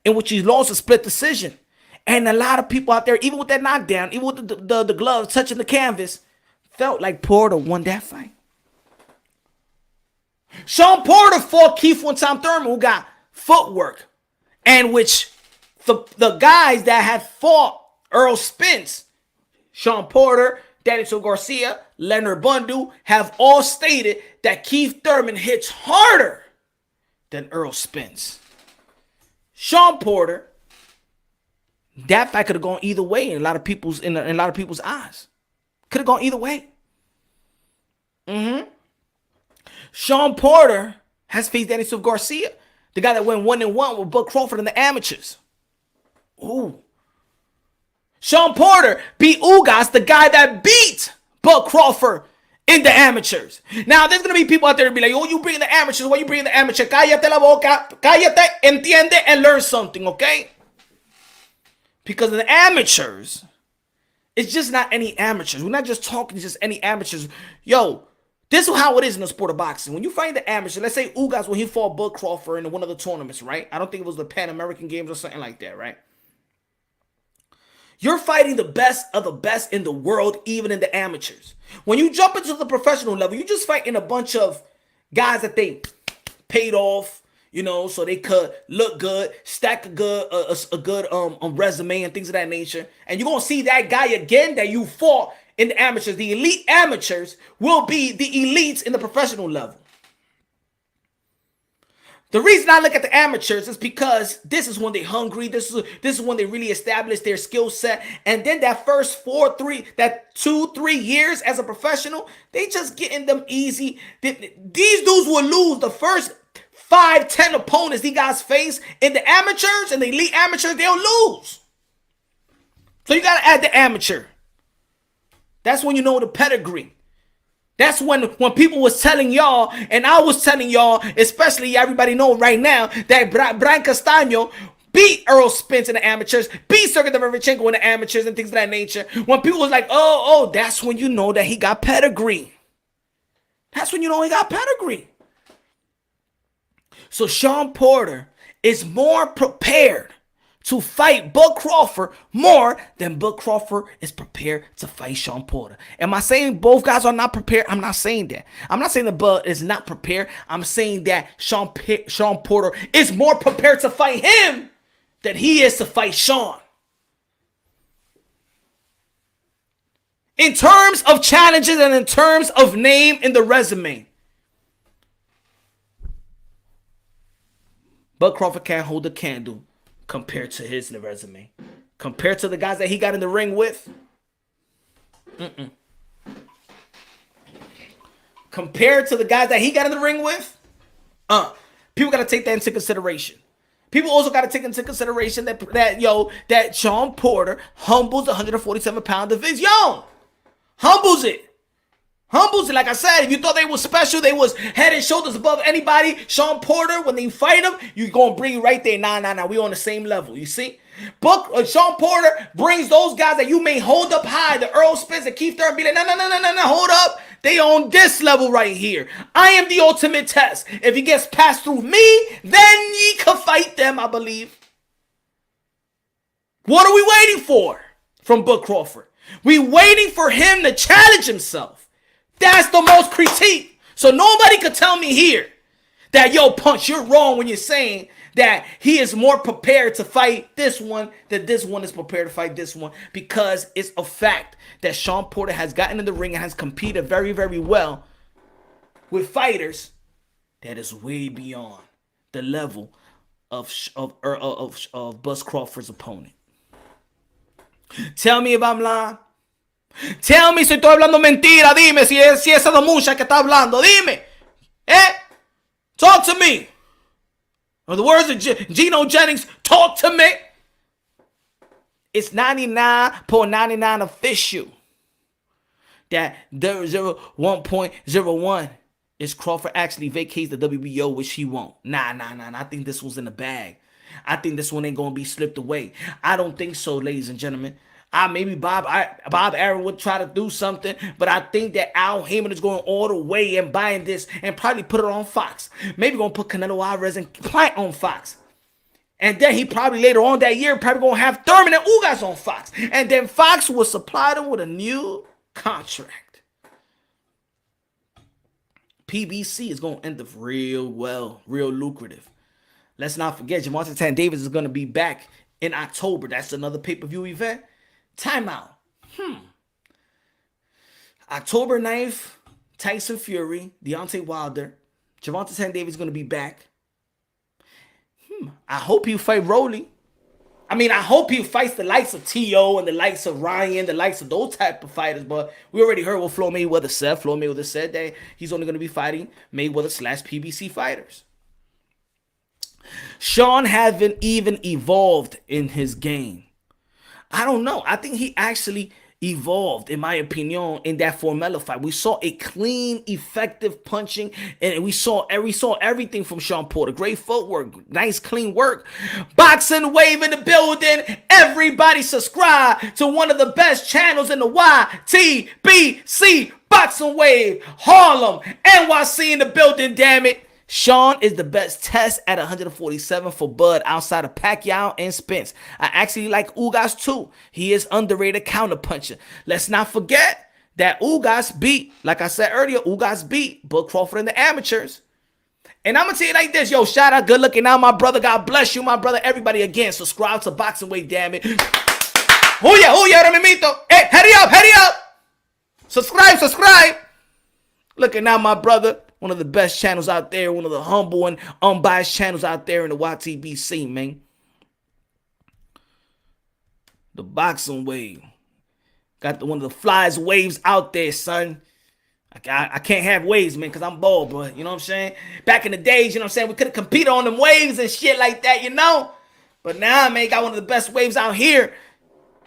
in which he lost a split decision. And a lot of people out there, even with that knockdown, even with the gloves touching the canvas, felt like Porter won that fight. Shawn Porter fought Keith one-time Thurman, who got footwork, and which the guys that had fought Errol Spence, Shawn Porter, Daniel Garcia, Leonard Bundu, have all stated that Keith Thurman hits harder than Errol Spence. Shawn Porter, that fight could have gone either way in a lot of people's eyes. Could have gone either way. Shawn Porter has faced Daniel Garcia, the guy that went 1-1 with Bud Crawford in the amateurs. Ooh. Shawn Porter beat Ugas, the guy that beat Bud Crawford in the amateurs. Now, there's going to be people out there be like, oh, you bring the amateurs. Why you bring the amateur? Cállate la boca. Cállate, entiende, and learn something, okay? Because in the amateurs, it's just not any amateurs. We're not just talking just any amateurs. Yo, this is how it is in the sport of boxing. When you find the amateur, let's say Ugas when he fought Bud Crawford in one of the tournaments, right? I don't think it was the Pan American Games or something like that, right? You're fighting the best of the best in the world, even in the amateurs. When you jump into the professional level, you just fighting a bunch of guys that they paid off, you know, so they could look good, stack a good resume and things of that nature. And you're going to see that guy again that you fought in the amateurs. The elite amateurs will be the elites in the professional level. The reason I look at the amateurs is because this is when they're hungry. This is when they really establish their skill set. And then that first 2-3 years as a professional, they just getting them easy. These dudes will lose the first 5-10 opponents these guys face in the amateurs and the elite amateurs. They'll lose. So you got to add the amateur. That's when you know the pedigree. That's when people was telling y'all, and I was telling y'all, especially everybody know right now, that Brian Castaño beat Errol Spence in the amateurs, beat Sergey Derevchenko in the amateurs and things of that nature. When people was like, oh, that's when you know that he got pedigree. That's when you know he got pedigree. So Shawn Porter is more prepared to fight Bud Crawford more than Bud Crawford is prepared to fight Shawn Porter. Am I saying both guys are not prepared? I'm not saying that. I'm not saying that Bud is not prepared. I'm saying that Shawn Porter is more prepared to fight him than he is to fight Shawn. In terms of challenges and in terms of name in the resume, Bud Crawford can't hold a candle compared to his resume. Compared to the guys that he got in the ring with. Compared to the guys that he got in the ring with. People got to take that into consideration. People also got to take into consideration that Shawn Porter humbles the 147-pound division. Humbles it. Like I said, if you thought they was special, they was head and shoulders above anybody. Shawn Porter, when they fight him, you gonna bring you right there. Nah. We on the same level. You see? Shawn Porter brings those guys that you may hold up high, the Errol Spence and Keith Thurman, be like, no, hold up. They on this level right here. I am the ultimate test. If he gets passed through me, then ye can fight them, I believe. What are we waiting for from Bud Crawford? We waiting for him to challenge himself. That's the most critique. So nobody could tell me here That, yo, Punch, you're wrong when you're saying that he is more prepared to fight this one than this one is prepared to fight this one, because it's a fact that Shawn Porter has gotten in the ring and has competed very, very well with fighters that is way beyond the level of Bud Crawford's opponent. Tell me if I'm lying. Tell me si estoy hablando mentira. Dime si esa es mucha que está hablando. Dime. Talk to me. Or the words of Geno Jennings, talk to me. It's 99.99 official that 0.01 is Crawford actually vacates the WBO, which he won't. Nah. I think this one's in the bag. I think this one ain't going to be slipped away. I don't think so, ladies and gentlemen. Maybe Bob Arum would try to do something, but I think that Al Heyman is going all the way and buying this and probably put it on Fox. Maybe going to put Canelo Alvarez and Plant on Fox. And then he probably later on that year probably going to have Thurman and Ugas on Fox. And then Fox will supply them with a new contract. PBC is going to end up real well, real lucrative. Let's not forget, Gervonta Tank Davis is going to be back in October. That's another pay-per-view event. Timeout. October 9th, Tyson Fury, Deontay Wilder. Gervonta Tank Davis is going to be back. I hope he'll fight Rolly. I mean, I hope he fights the likes of T.O. and the likes of Ryan, the likes of those type of fighters. But we already heard what Floyd Mayweather said. Floyd Mayweather said that he's only going to be fighting Mayweather/PBC fighters. Shawn haven't even evolved in his game. I don't know. I think he actually evolved, in my opinion, in that Formella fight. We saw a clean, effective punching, and we saw everything from Shawn Porter. Great footwork, nice, clean work. Boxing Wave in the building. Everybody subscribe to one of the best channels in the YTBC. Boxing Wave, Harlem, NYC in the building, damn it. Shawn is the best test at 147 for Bud outside of Pacquiao and Spence. I actually like Ugas too. He is underrated counterpuncher. Let's not forget that Ugas beat, like I said earlier, Ugas beat Bud Crawford in the amateurs. And I'm going to tell you like this, yo, shout out, good looking out, my brother. God bless you, my brother. Everybody, again, subscribe to Boxing Wave, damn it. Oh yeah, Ramimito. Hey, hurry up. Subscribe. Looking out, my brother. One of the best channels out there. One of the humble and unbiased channels out there in the YTBC, man. The Boxing Wave. Got one of the flyest waves out there, son. I can't have waves, man, because I'm bald, bro. You know what I'm saying? Back in the days, you know what I'm saying? We could have competed on them waves and shit like that, you know? But now, man, got one of the best waves out here.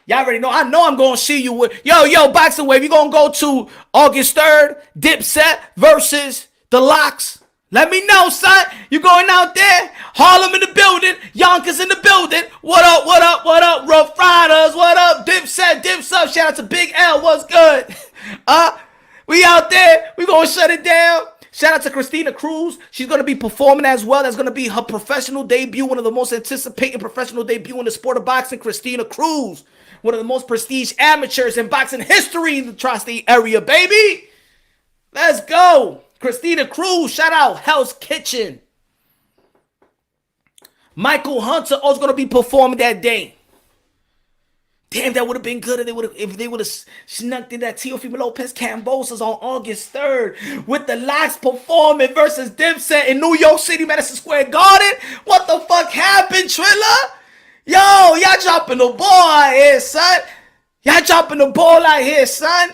Y'all already know. I know I'm going to see you with... Yo, Boxing Wave. You going to go to August 3rd, Dipset versus... The Locks. Let me know, son. You going out there? Harlem in the building. Yonkers in the building. What up? Rough Riders. What up? Dipset. Shout out to Big L. What's good? We out there. We going to shut it down. Shout out to Christina Cruz. She's going to be performing as well. That's going to be her professional debut. One of the most anticipated professional debut in the sport of boxing. Christina Cruz. One of the most prestige amateurs in boxing history in the tri-state area, baby. Let's go. Christina Cruz, shout out Hell's Kitchen. Michael Hunter also going to be performing that day. Damn, that would have been good if they would have snuck in that Teofimo Lopez Cambosos on August 3rd with the Locks performing versus Dipset in New York City, Madison Square Garden. What the fuck happened, Trilla? Yo, y'all dropping the ball out here, son.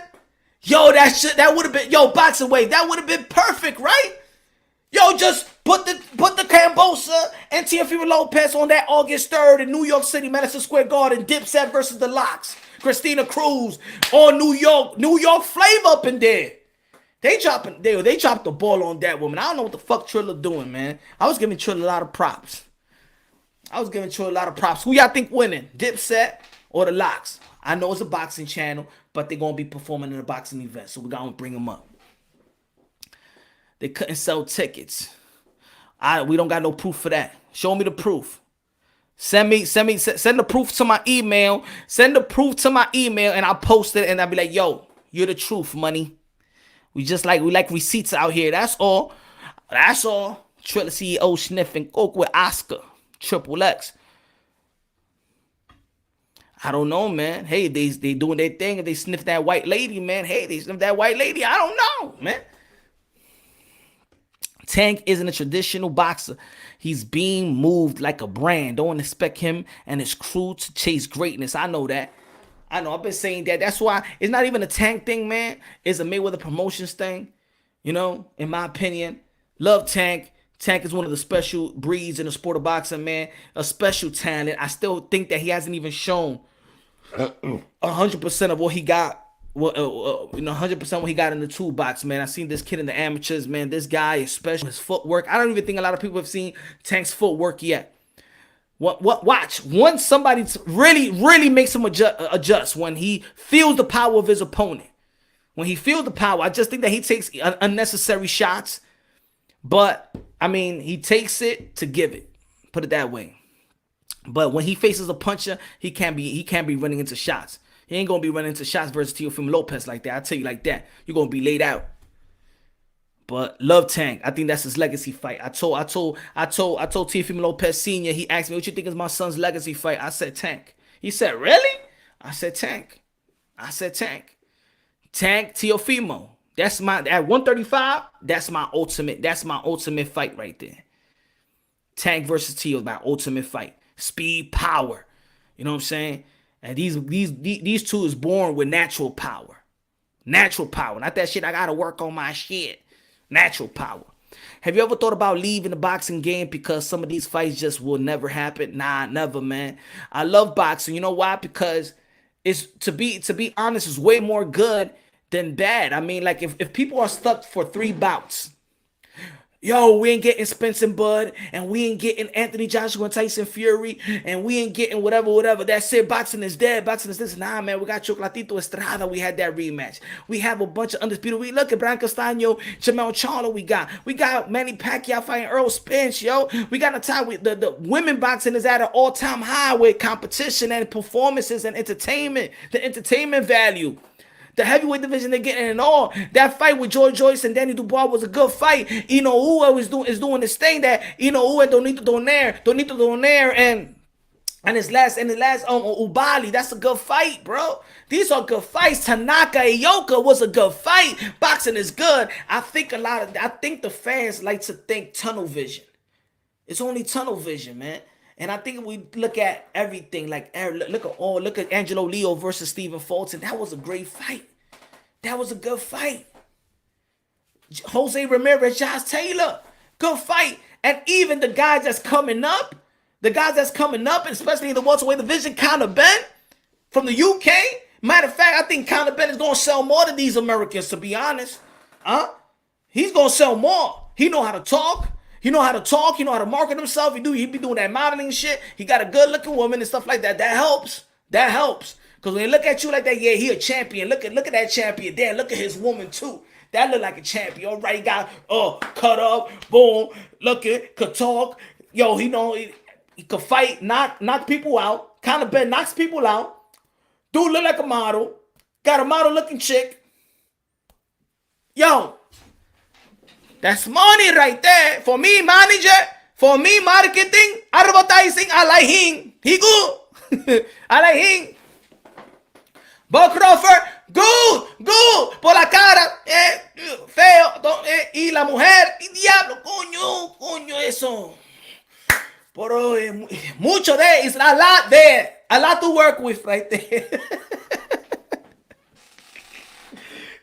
Yo, that would have been, Boxing Wave, that would have been perfect, right? Yo, just put the Cambosa and Teofimo Lopez on that August 3rd in New York City, Madison Square Garden, Dipset versus the Locks. Christina Cruz on New York flavor up in there. They dropped the ball on that woman. I don't know what the fuck Trilla doing, man. I was giving Trilla a lot of props. Who y'all think winning? Dipset or the Locks? I know it's a boxing channel, but they're going to be performing in a boxing event, so we're going to bring them up. They couldn't sell tickets. We don't got no proof for that. Show me the proof. Send the proof to my email. And I'll post it, and I'll be like, yo, you're the truth, money. We like receipts out here. That's all. Triller CEO sniffing coke with Oscar. Triple X. I don't know, man. Hey, they doing their thing and they sniff that white lady, man. Hey, they sniff that white lady. I don't know, man. Tank isn't a traditional boxer. He's being moved like a brand. Don't expect him and his crew to chase greatness. I know that. I know. I've been saying that. That's why it's not even a Tank thing, man. It's a Mayweather Promotions thing. You know, in my opinion. Love Tank. Tank is one of the special breeds in the sport of boxing, man. A special talent. I still think that he hasn't even shown 100% of what he got. Well, 100% what he got in the toolbox, man. I seen this kid in the amateurs, man. This guy is special. His footwork. I don't even think a lot of people have seen Tank's footwork yet. Watch. Once somebody really makes him adjust when he feels the power of his opponent. When he feels the power, I just think that he takes unnecessary shots. But, I mean, he takes it to give it. Put it that way. But when he faces a puncher, he can't be running into shots. He ain't gonna be running into shots versus Teofimo Lopez like that. I tell you like that. You're gonna be laid out. But love Tank. I think that's his legacy fight. I told Teofimo Lopez Sr. He asked me, what you think is my son's legacy fight? I said Tank. He said, really? I said Tank. Tank Teofimo. That's my at 135. That's my ultimate fight right there. Tank versus Teo, my ultimate fight. Speed, power. You know what I'm saying? And these two is born with natural power. Natural power. Not that shit, I gotta work on my shit. Natural power. Have you ever thought about leaving the boxing game because some of these fights just will never happen? Nah, never, man. I love boxing. You know why? Because it's to be honest, it's way more good than bad. I mean, like if people are stuck for 3 bouts. Yo, we ain't getting Spencer Bud, and we ain't getting Anthony Joshua and Tyson Fury, and we ain't getting whatever. That's it. Boxing is dead. Boxing is this. Nah, man, we got Chocolatito Estrada. We had that rematch. We have a bunch of undisputed. We look at Brian Castaño, Jamel Charlo. We got Manny Pacquiao fighting Earl Spence, yo. We got a time with the women boxing is at an all-time high with competition and performances and entertainment. The entertainment value. The heavyweight division they're getting and all. That fight with George Joyce and Danny Dubois was a good fight. Who is doing this thing that who don't need to donaire and his last Ubali. That's a good fight, bro. These are good fights. Tanaka Ioka was a good fight. Boxing is good. I think the fans like to think tunnel vision. It's only tunnel vision, man. And I think if we look at everything, like look at Angelo Leo versus Stephen Fulton. That was a great fight. That was a good fight. Jose Ramirez, Josh Taylor, good fight. And even the guys that's coming up, especially in the welterweight division, Conor Benn from the UK. Matter of fact, I think Conor Benn is gonna sell more than these Americans, to be honest. He's gonna sell more. He know how to talk. He know how to talk. He know how to market himself. He be doing that modeling shit. He got a good looking woman and stuff like that. That helps. Because when they look at you like that, yeah, he a champion. Look at that champion there. Look at his woman too. That look like a champion. All right, he got cut up, boom, looking, could talk. Yo, he could fight, knock people out. Conor Benn knocks people out. Dude look like a model. Got a model looking chick. Yo. That's money right there. For me, manager, for me, marketing, advertising, I like him. He good. I like him. Bud Crawford, good. Por la cara, feo. Y la mujer, y diablo, coño, eso. Pero mucho there. It's a lot there. A lot to work with right there.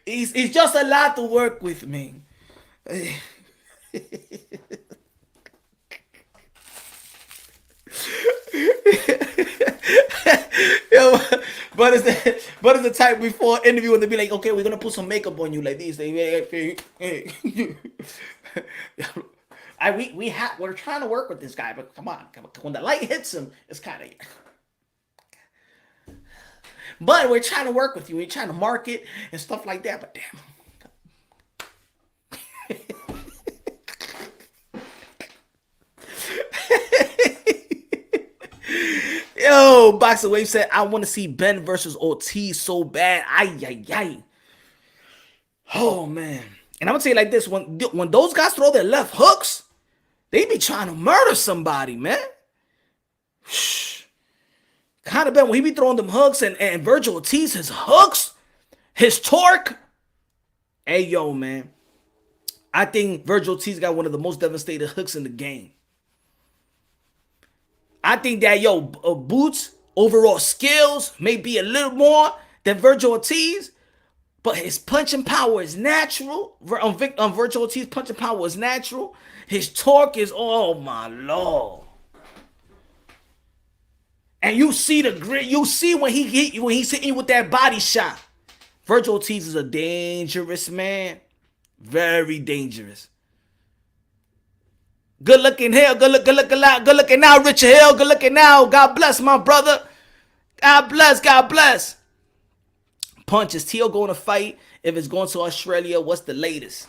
It's just a lot to work with, man. Yo, but it's the type before interview when they be like, okay, we're gonna put some makeup on you like this. We're trying to work with this guy, but come on. When the light hits him, it's kind of. But we're trying to work with you. We're trying to market and stuff like that. But damn. Yo, Boxer Wave said, I want to see Ben versus Ortiz so bad. Ay. Oh, man. And I'm going to tell you like this. When those guys throw their left hooks, They be trying to murder somebody, man. Kind of bad when he be throwing them hooks and Virgil Ortiz, his hooks, his torque. Hey, yo, man. I think Virgil Ortiz got one of the most devastating hooks in the game. I think that, Boots' overall skills may be a little more than Virgil Ortiz, but his punching power is natural. Virgil Ortiz's punching power is natural. His torque is, oh my Lord. And you see the grit. You see when he's hitting you with that body shot. Virgil Ortiz is a dangerous man. Very dangerous. Good looking Hill. Good looking now, Richard Hill. Good looking now. God bless my brother. God bless. God bless. Punch, is Tio going to fight? If it's going to Australia, what's the latest?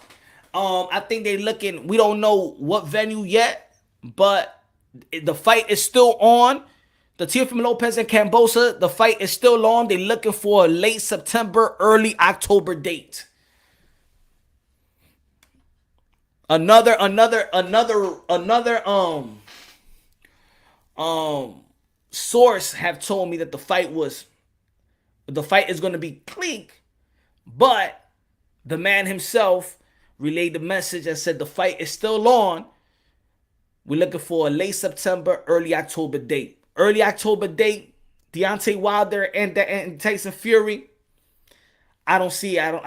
I think they looking. We don't know what venue yet, but the fight is still on. The Teofimo Lopez and Kambosos, the fight is still on. They're looking for a late September, early October date. Another source have told me that the fight is going to be clean, but the man himself relayed the message and said the fight is still on. We're looking for a late September, early October date. Early October date, Deontay Wilder and Tyson Fury. I don't see an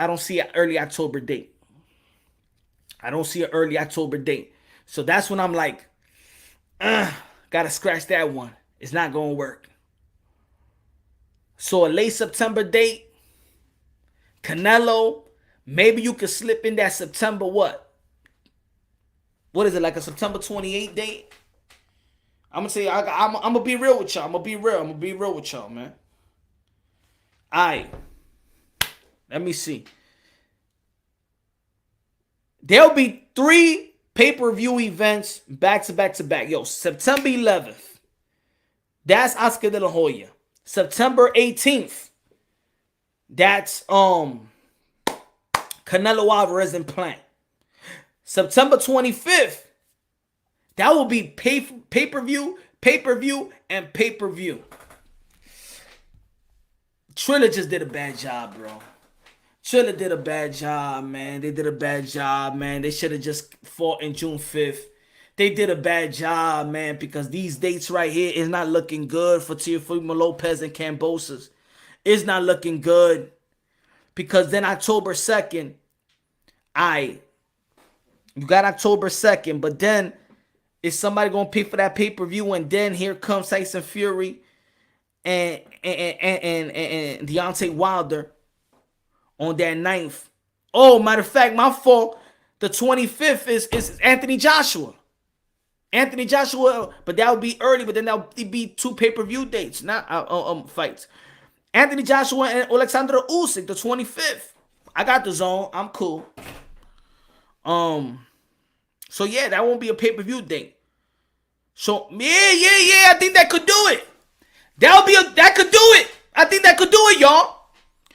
early October date. I don't see an early October date. So that's when I'm like, gotta scratch that one. It's not gonna work. So a late September date, Canelo, maybe you could slip in that September what? What is it, like a September 28th date? I'm gonna say I'm gonna be real with y'all. I'm gonna be real with y'all, man. Alright. Let me see. There'll be 3 pay-per-view events back to back to back. September 11th. That's Oscar de la Hoya. September 18th. That's Canelo Alvarez and Plant. September 25th. That will be pay-per-view, and pay-per-view. Triller just did a bad job, bro. Triller did a bad job, man. They did a bad job, man. They should have just fought in June 5th. They did a bad job, man, because these dates right here is not looking good for Teofimo Lopez and Kambosos. It's not looking good. Because then October 2nd, you got October 2nd, but then is somebody going to pay for that pay-per-view? And then here comes Tyson Fury and Deontay Wilder on that 9th. Oh, matter of fact, my fault. The 25th is Anthony Joshua. Anthony Joshua, but that would be early, but then that would be 2 pay-per-view dates, not fights. Anthony Joshua and Alexander Usyk, the 25th. I got the zone. I'm cool. So yeah, that won't be a pay-per-view date. So yeah. I think that could do it. That could do it. I think that could do it, y'all.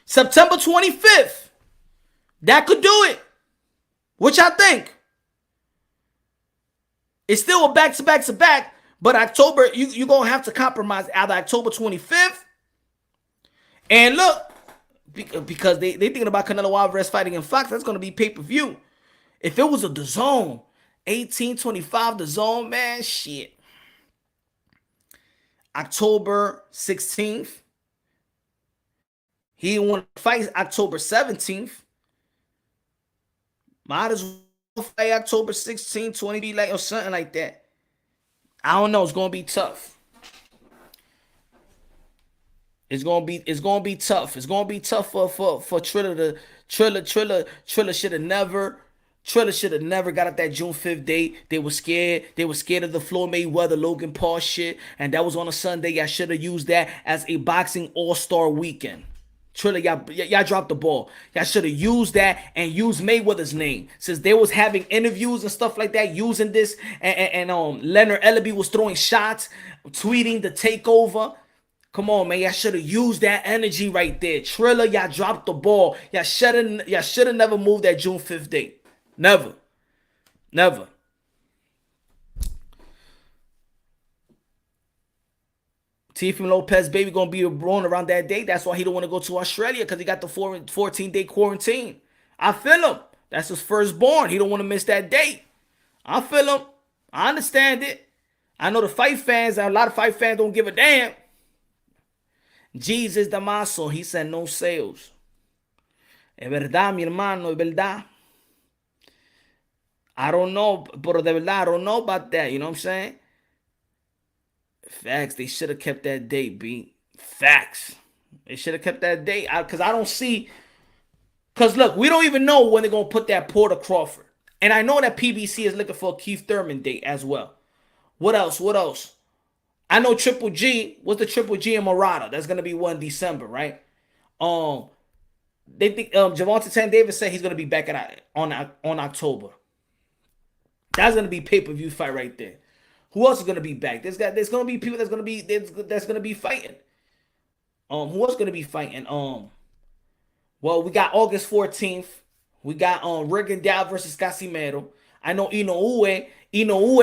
September 25th. That could do it. What y'all think? It's still a back-to-back, but October, you're going to have to compromise either October 25th. And look, because they thinking about Canelo Alvarez fighting in Fox, that's going to be pay-per-view. If it was a DAZN, 1825 DAZN, man, shit. October 16th. He want to fight October 17th. Might as well fight October 16th, 20 or something like that. I don't know. It's gonna be tough. It's gonna be tough. It's gonna be tough for Triller. Triller should have never got at that June 5th date. They were scared. They were scared of the Floyd Mayweather, Logan Paul shit. And that was on a Sunday. Y'all should have used that as a boxing all-star weekend. Triller, y'all dropped the ball. Y'all should have used that and used Mayweather's name. Since they was having interviews and stuff like that, using this, and Leonard Ellaby was throwing shots, tweeting the takeover. Come on, man. Y'all should have used that energy right there. Triller, y'all dropped the ball. Y'all should have never moved that June 5th date. Never. Teofimo Lopez baby gonna be born around that date. That's why he don't want to go to Australia, because he got the 14-day quarantine. I feel him. That's his firstborn. He don't want to miss that date. I feel him. I understand it. I know the fight fans, a lot of fight fans don't give a damn. Jesus Damaso, he said no sales. Es verdad, mi hermano, es verdad. I don't know, pero de verdad, I don't know about that. You know what I'm saying? Facts. They should have kept that date, B. Facts. They should have kept that date. Because I don't see. Because look, we don't even know when they're going to put that Porter Crawford. And I know that PBC is looking for a Keith Thurman date as well. What else? I know Triple G. What's the Triple G and Murata? That's going to be 1 December, right? They think Javante Tank Davis said he's going to be back on October. That's going to be pay-per-view fight right there. Who else is going to be back? There's going to be people that's going to be fighting. Who else going to be fighting? Well, we got August 14th. We got Rigondeaux versus Casimero. I know Inoue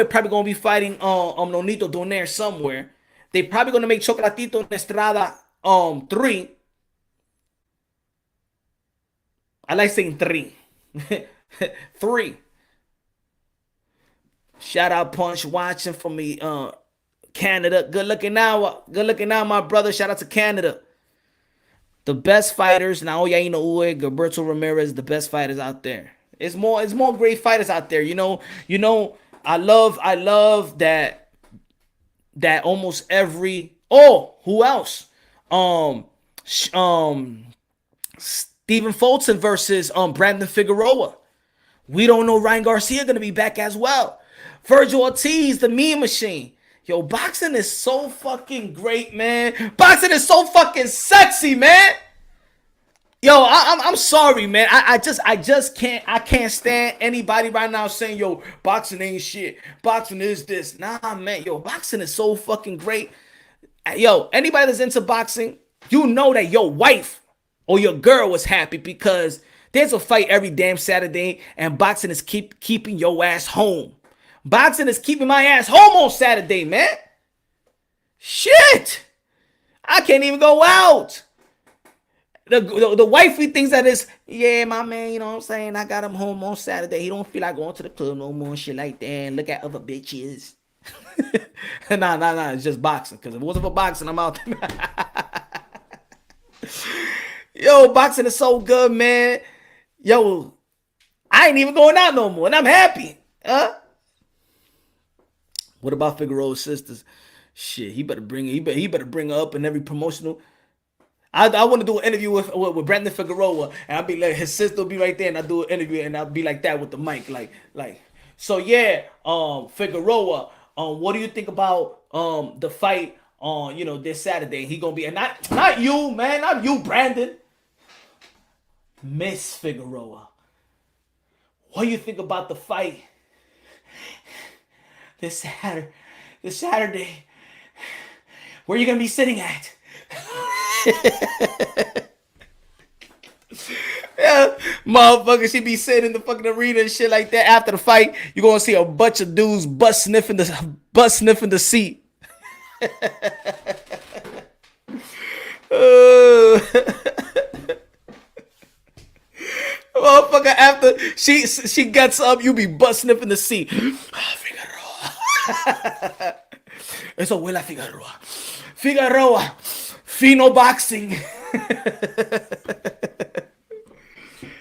probably going to be fighting Nonito Donaire somewhere. They probably going to make Chocolatito Estrada 3. I like saying 3. 3. Shout out Punch watching from me, Canada. Good looking now, my brother. Shout out to Canada. The best fighters, Naoya Inoue, Gilberto Ramirez, the best fighters out there. It's more great fighters out there. You know, I love that almost every. Oh, who else? Stephen Fulton versus Brandon Figueroa. We don't know Ryan Garcia gonna be back as well. Virgil Ortiz, the meme machine. Yo, boxing is so fucking great, man. Boxing is so fucking sexy, man. Yo, I'm sorry, man. I just can't stand anybody right now saying, yo, boxing ain't shit. Boxing is this. Nah, man. Yo, boxing is so fucking great. Yo, anybody that's into boxing, you know that your wife or your girl was happy because there's a fight every damn Saturday, and boxing is keeping your ass home. Boxing is keeping my ass home on Saturday, man. Shit. I can't even go out. The wifey thinks that is, yeah, my man, you know what I'm saying? I got him home on Saturday. He don't feel like going to the club no more and shit like that. And look at other bitches. Nah. It's just boxing. Because if it wasn't for boxing, I'm out there. Yo, boxing is so good, man. Yo, I ain't even going out no more. And I'm happy. Huh? What about Figueroa's sisters? Shit, he better bring her up in every promotional. I want to do an interview with Brandon Figueroa, and I'll be like, his sister will be right there, and I'll do an interview, and I'll be like that with the mic, like. So yeah, Figueroa. What do you think about the fight on this Saturday? He gonna be, and not you, man, not you, Brandon. Miss Figueroa. What do you think about the fight this Saturday? Where are you gonna be sitting at? Yeah, motherfucker, she be sitting in the fucking arena and shit like that. After the fight, you're gonna see a bunch of dudes butt sniffing the seat. Motherfucker, after she gets up, you be butt sniffing the seat. Figueroa. Eso huele a Figueroa. Fino boxing.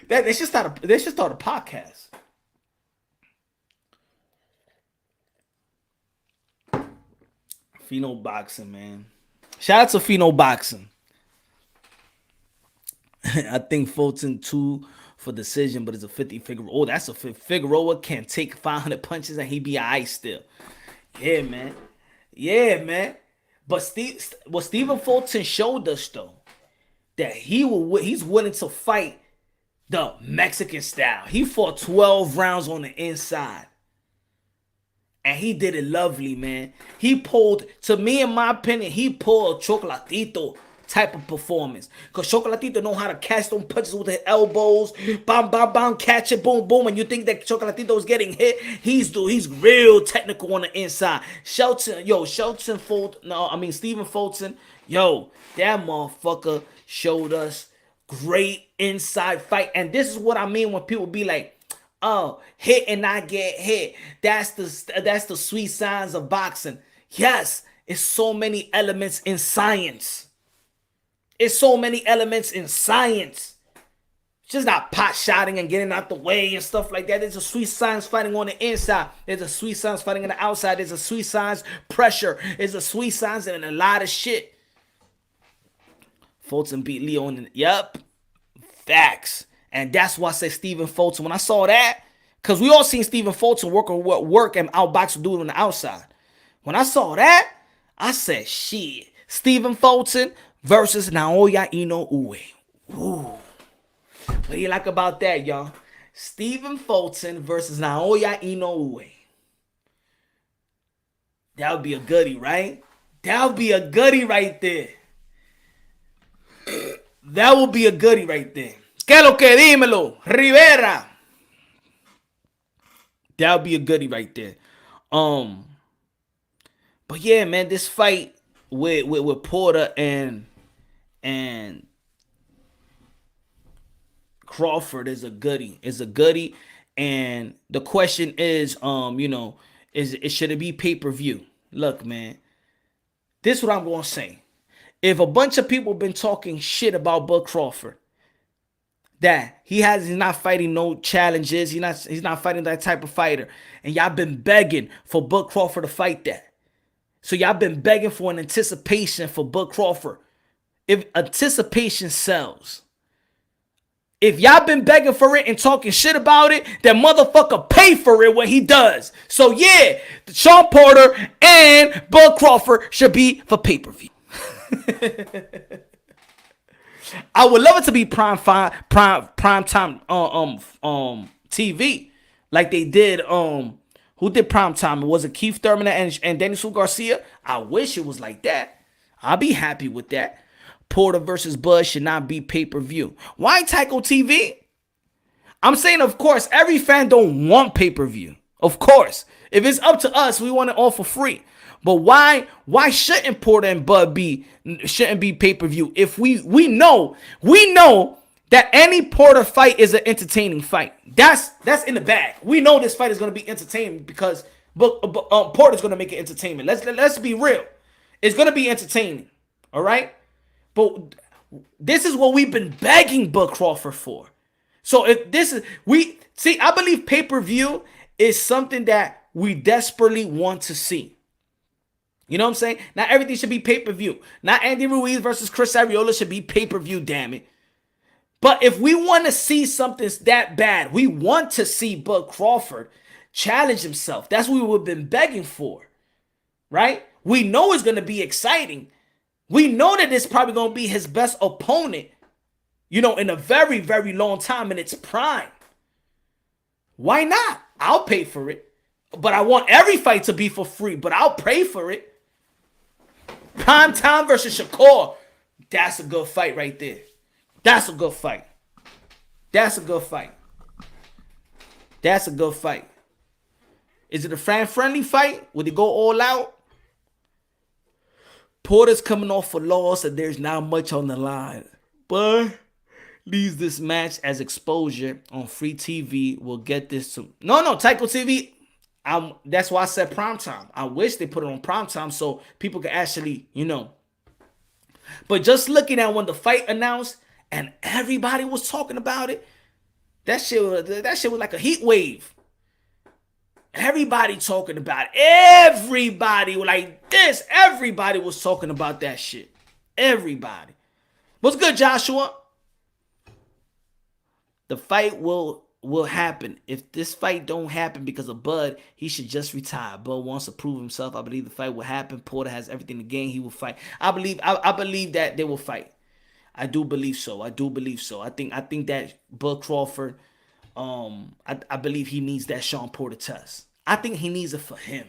They should start a podcast. Fino boxing, man. Shout out to Fino boxing. I think Fulton 2 for decision, but it's a 50 Figueroa. Oh, that's a Figueroa can take 500 punches and he be alright still. Yeah, man. But Stephen Fulton showed us though that he's willing to fight the Mexican style. He fought 12 rounds on the inside. And he did it lovely, man. He pulled, to me in my opinion, he pulled Chocolatito type of performance. Because Chocolatito know how to catch them punches with his elbows. Bam, bam, bam, catch it, boom, boom. And you think that Chocolatito is getting hit. He's real technical on the inside. Stephen Fulton, yo, that motherfucker showed us great inside fight. And this is what I mean when people be like, oh, hit and not get hit. That's the sweet signs of boxing. Yes, it's so many elements in science. It's so many elements in science. It's just not pot shotting and getting out the way and stuff like that. There's a sweet science fighting on the inside. There's a sweet science fighting on the outside. There's a sweet science pressure. There's a sweet science and a lot of shit. Fulton beat Leon. Yep. Facts. And that's why I say Stephen Fulton. When I saw that, because we all seen Stephen Fulton work and outbox a dude on the outside. When I saw that, I said, shit. Stephen Fulton versus Naoya Inoue. Ooh. What do you like about that, y'all? Stephen Fulton versus Naoya Inoue. That would be a goodie, right? That would be a goodie right there. That would be a goodie right there. ¿Qué lo que dímelo? Rivera. That would be a goodie right there. But yeah, man, this fight with Porter and Crawford is a goodie. It's a goodie. And the question is, should it be pay-per-view? Look, man, this is what I'm gonna say. If a bunch of people been talking shit about Bud Crawford, that he's not fighting no challenges, he's not fighting that type of fighter, and y'all been begging for Bud Crawford to fight that. So y'all been begging for an anticipation for Bud Crawford. If anticipation sells, if y'all been begging for it and talking shit about it, then motherfucker pay for it when he does. So yeah, Shawn Porter and Bud Crawford should be for pay-per-view. I would love it to be prime time TV like they did. Who did prime time? Was it Keith Thurman and Daniel Garcia? I wish it was like that. I'll be happy with that. Porter versus Bud should not be pay-per-view. Why Tyco TV? I'm saying, of course, every fan don't want pay-per-view. Of course. If it's up to us, we want it all for free. But why shouldn't Porter and Bud shouldn't be pay-per-view? If we know that any Porter fight is an entertaining fight. That's in the bag. We know this fight is going to be entertaining because Porter's going to make it entertainment. Let's be real. It's going to be entertaining. All right? But this is what we've been begging Bud Crawford for. So if this is I believe pay-per-view is something that we desperately want to see. You know what I'm saying? Not everything should be pay-per-view. Not Andy Ruiz versus Chris Arreola should be pay-per-view, damn it. But if we want to see something that bad, we want to see Bud Crawford challenge himself. That's what we've been begging for, right? We know it's going to be exciting. We know that it's probably going to be his best opponent, in a very, very long time in its prime. Why not? I'll pay for it. But I want every fight to be for free, but I'll pay for it. Prime Time versus Shakur. That's a good fight right there. That's a good fight. That's a good fight. That's a good fight. Is it a fan-friendly fight? Would it go all out? Porter's coming off a loss and there's not much on the line. But leaves this match as exposure on free TV. We'll get this to... No, Tyco TV... that's why I said primetime. I wish they put it on primetime so people could actually, But just looking at when the fight announced and everybody was talking about it, that shit was like a heat wave. Everybody talking about it. Everybody like this. Everybody was talking about that shit. Everybody. What's good, Joshua? The fight will happen. If this fight don't happen because of Bud, he should just retire. Bud wants to prove himself. I believe the fight will happen. Porter has everything to gain. He will fight. I believe that they will fight. I do believe so. I think that Bud Crawford, I believe he needs that Shawn Porter test. I think he needs it for him.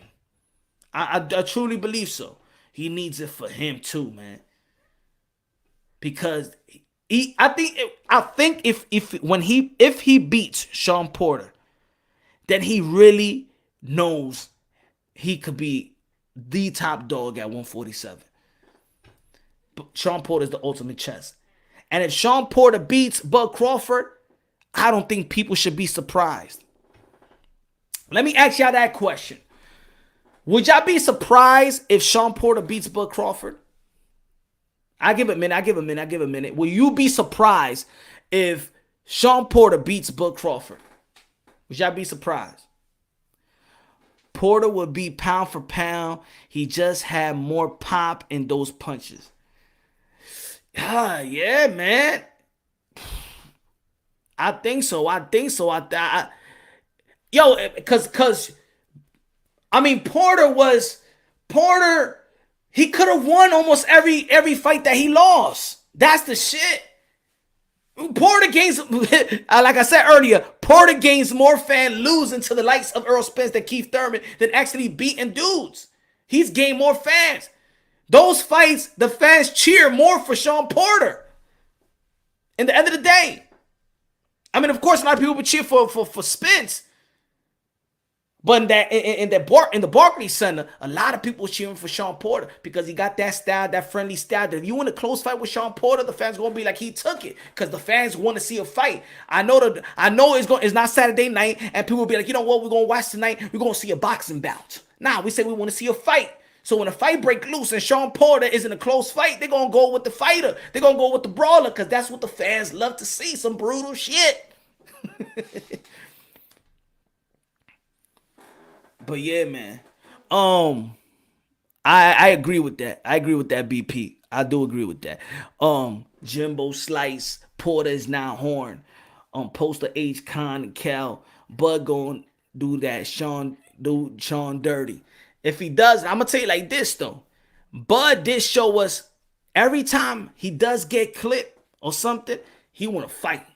I truly believe so. He needs it for him too, man. because I think if he beats Shawn Porter, then he really knows he could be the top dog at 147. But Shawn Porter is the ultimate chess. And if Shawn Porter beats Bud Crawford, I don't think people should be surprised. Let me ask y'all that question. Would y'all be surprised if Shawn Porter beats Bud Crawford? I give it a minute. Will you be surprised if Shawn Porter beats Bud Crawford? Would y'all be surprised? Porter would be pound for pound. He just had more pop in those punches. Yeah, man. I think so. Because I mean, Porter. He could have won almost every fight that he lost. That's the shit. Porter gains, like I said earlier, Porter gains more fans losing to the likes of Errol Spence than Keith Thurman than actually beating dudes. He's gained more fans. Those fights, the fans cheer more for Shawn Porter. In the end of the day, I mean, of course, a lot of people would cheer for Spence. But in the Barclays Center, a lot of people were cheering for Shawn Porter because he got that style, that friendly style. That if you win a close fight with Shawn Porter, the fans gonna be like he took it because the fans want to see a fight. I know it's not Saturday night, and people will be like, you know what, we're gonna watch tonight. We're gonna see a boxing bout. Nah, we say we want to see a fight. So when a fight break loose and Shawn Porter is in a close fight, they're gonna go with the fighter. They're gonna go with the brawler because that's what the fans love to see. Some brutal shit. But yeah, man. I agree with that. BP. I do agree with that. Jimbo Slice, Porter is now Horn. Poster H, Khan, and Cal. Bud gonna do that. Sean dirty. If he does, I'm gonna tell you like this though. Bud did show us every time he does get clipped or something, he wanna fight.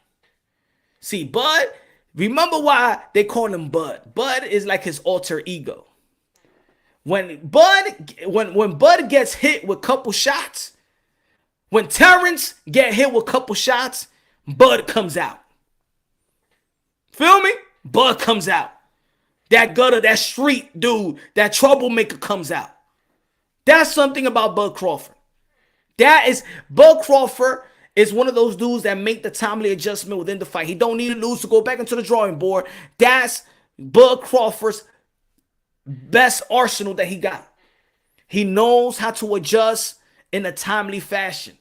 See, Bud. Remember why they call him Bud. Bud is like his alter ego. When Bud gets hit with couple shots, when Terence get hit with couple shots, Bud comes out. Feel me? Bud comes out. That gutter, that street dude, that troublemaker comes out. That's something about Bud Crawford. Bud Crawford is one of those dudes that make the timely adjustment within the fight. He don't need to lose to go back into the drawing board. That's Bud Crawford's best arsenal that he got. He knows how to adjust in a timely fashion.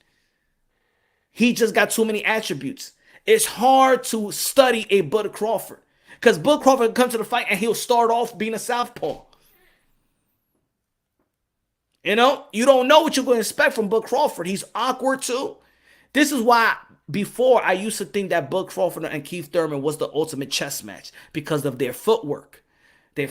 He just got too many attributes. It's hard to study a Bud Crawford because Bud Crawford comes to the fight and he'll start off being a southpaw. You know, you don't know what you're going to expect from Bud Crawford. He's awkward too. This is why before I used to think that Bud Crawford and Keith Thurman was the ultimate chess match because of their footwork, their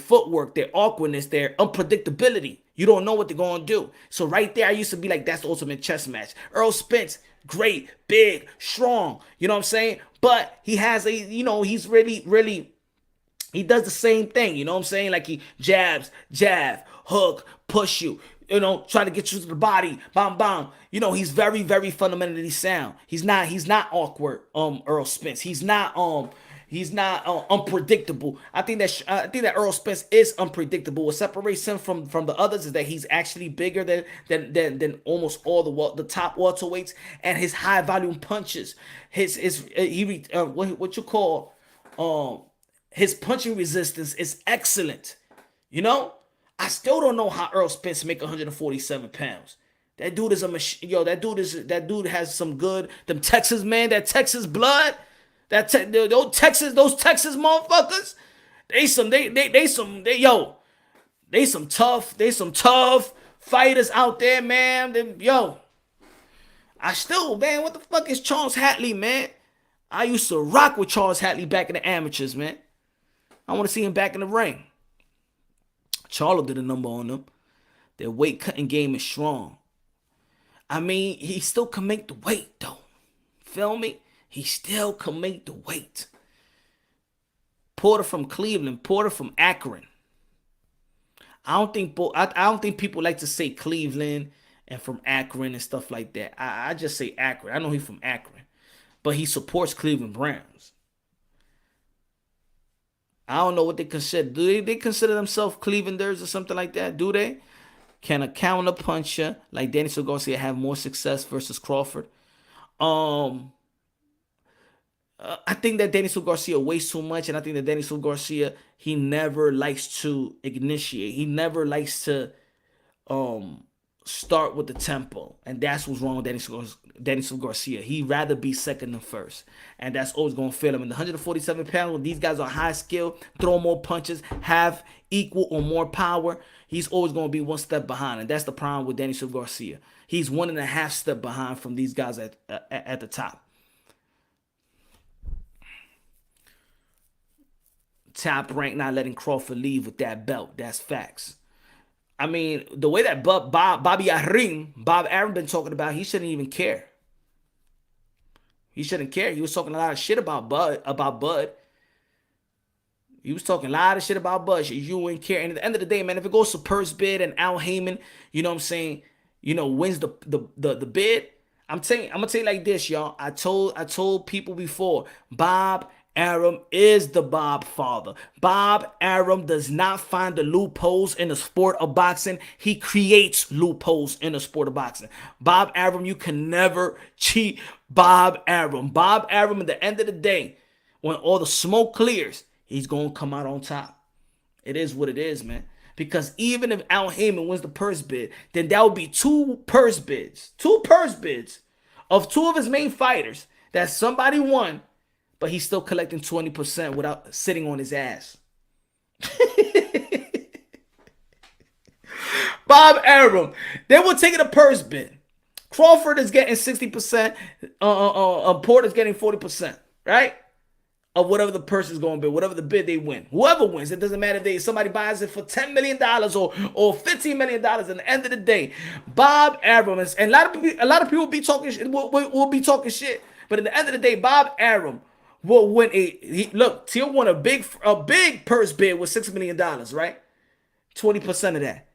awkwardness, their unpredictability. You don't know what they're going to do. So right there, I used to be like, that's the ultimate chess match. Errol Spence, great, big, strong. You know what I'm saying? But he has he's really, he does the same thing. You know what I'm saying? Like he jab, hook, push you. You know, try to get you to the body, bam, bam. You know, he's very, very fundamentally sound. He's not awkward. Errol Spence. He's not unpredictable. I think that Errol Spence is unpredictable. What separates him from the others is that he's actually bigger than almost all the top welterweights, and his high volume punches. His punching resistance is excellent. You know. I still don't know how Errol Spence make 147 pounds. That dude is a machine. Yo, that dude has some good. Them Texas man, that Texas blood, those Texas motherfuckers. They some tough fighters out there, man. What the fuck is Charles Hatley, man? I used to rock with Charles Hatley back in the amateurs, man. I want to see him back in the ring. Charlo did a number on them. Their weight cutting game is strong. I mean, he still can make the weight, though. Feel me? He still can make the weight. Porter from Cleveland. Porter from Akron. I don't think people like to say Cleveland and from Akron and stuff like that. I just say Akron. I know he's from Akron, but he supports Cleveland Browns. I don't know what they consider. Do they consider themselves Clevelanders or something like that? Do they? Can a counter puncher like Daniel Garcia have more success versus Crawford? Um, I think that Daniel Garcia weighs too much, and I think that Daniel Garcia, he never likes to initiate. He never likes to um start with the tempo, and that's what's wrong with Daniel Garcia. He'd rather be second than first, and that's always going to fail him. In the 147 pounds, when these guys are high skill, throw more punches, have equal or more power, he's always going to be one step behind, and that's the problem with Daniel Garcia. He's 1.5 steps behind from these guys at the top. Top rank not letting Crawford leave with that belt. That's facts. I mean, the way that Bob Arum been talking about, he shouldn't even care. He shouldn't care. He was talking a lot of shit about Bud. He was talking a lot of shit about Bud. You wouldn't care. And at the end of the day, man, if it goes to purse bid and Al Heyman, you know what I'm saying, wins the bid, I'm gonna tell you like this, y'all. I told people before, Bob Arum is the Bob father. Bob Arum does not find the loopholes in the sport of boxing. He creates loopholes in the sport of boxing. Bob Arum, you can never cheat Bob Arum. Bob Arum, at the end of the day, when all the smoke clears, he's going to come out on top. It is what it is, man. Because even if Al Heyman wins the purse bid, then that would be two purse bids of two of his main fighters that somebody won, but he's still collecting 20% without sitting on his ass. Bob Arum, they will take it a purse bid. Crawford is getting 60%. Porter's getting 40%, right? Of whatever the purse is going to be, whatever the bid they win. Whoever wins, it doesn't matter if somebody buys it for $10 million or $15 million. At the end of the day, Bob Arum is, and a lot of people be talking shit, will be talking shit. But at the end of the day, Bob Arum will win Teal won a big purse bid with $6 million, right? 20% of that.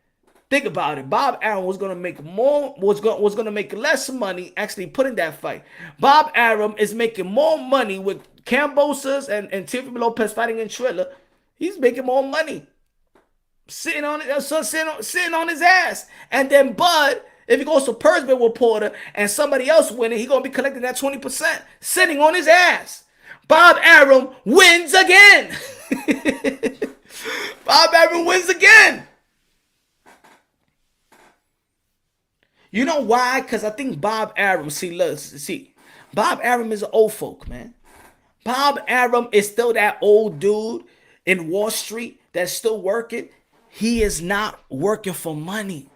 Think about it. Bob Arum was gonna make make less money actually putting that fight. Bob Arum is making more money with Cambosas and Teofimo Lopez fighting in Triller. He's making more money sitting on his ass. And then Bud, if he goes to purse bid with Porter and somebody else winning, he's gonna be collecting that 20% sitting on his ass. Bob Arum wins again. Bob Arum wins again. You know why? Because I think Bob Arum, Bob Arum is an old folk, man. Bob Arum is still that old dude in Wall Street that's still working. He is not working for money.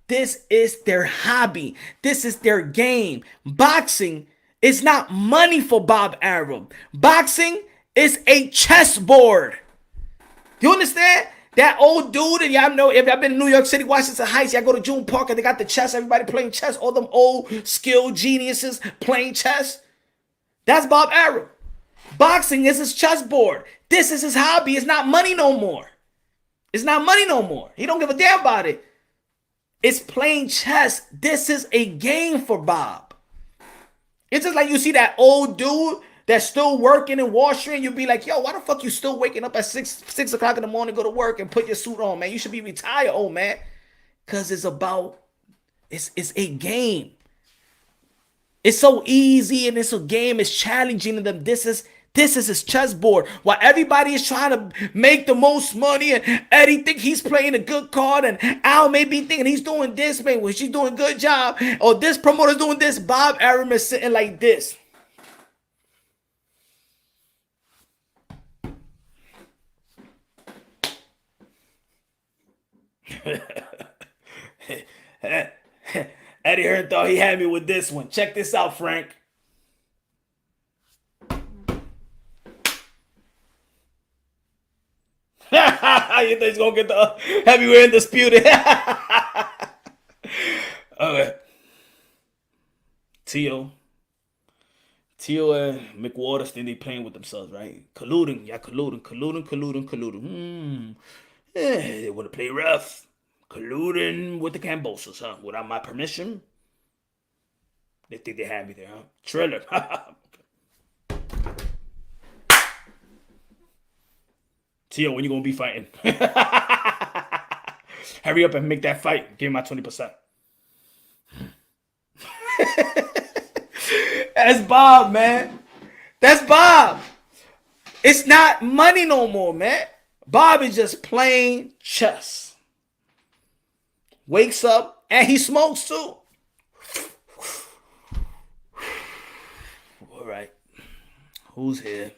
This is their hobby. This is their game. Boxing is not money for Bob Arum. Boxing is a chessboard. You understand? That old dude, and y'all know, if y'all been in New York City, Washington Heights, y'all go to June Park and they got the chess, everybody playing chess, all them old skilled geniuses playing chess. That's Bob Arum. Boxing is his chessboard. This is his hobby. It's not money no more. It's not money no more. He don't give a damn about it. It's playing chess. This is a game for Bob. It's just like you see that old dude that's still working in Wall Street, and you'll be like, yo, why the fuck you still waking up at 6 o'clock in the morning to go to work and put your suit on, man? You should be retired, old man. Because it's a game. It's so easy, and it's a game. It's challenging to them. This is his chessboard. While everybody is trying to make the most money, and Eddie think he's playing a good card, and Al may be thinking he's doing this, man, well, she's doing a good job, or this promoter's doing this, Bob Arum is sitting like this. Eddie Hearn thought he had me with this one. Check this out, Frank. You think he's gonna get the heavyweight undisputed? Okay. Teal and McWaters think they playing with themselves, right? Colluding. Yeah, colluding. Yeah, they want to play rough. colluding with the Cambosas, huh? Without my permission. They think they had me there, huh? Triller. Tio, when you gonna be fighting? Hurry up and make that fight. Give me my 20%. That's Bob, man. That's Bob. It's not money no more, man. Bob is just plain chess. Wakes up and he smokes too. All right. Who's here?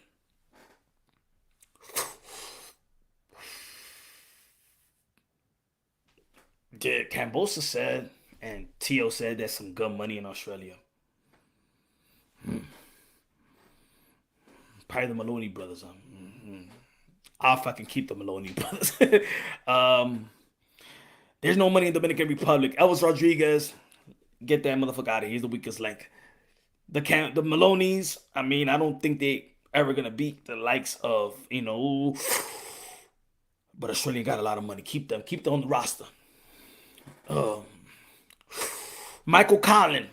Did Cambosa said, and Tio said there's some good money in Australia. Probably the Maloney brothers. I'll fucking keep the Maloney brothers. There's no money in Dominican Republic. Elvis Rodriguez, get that motherfucker out of here. He's the weakest link. The Maloney's, I mean, I don't think they ever gonna beat the likes of, but Australia got a lot of money. Keep them on the roster. Michael Collin.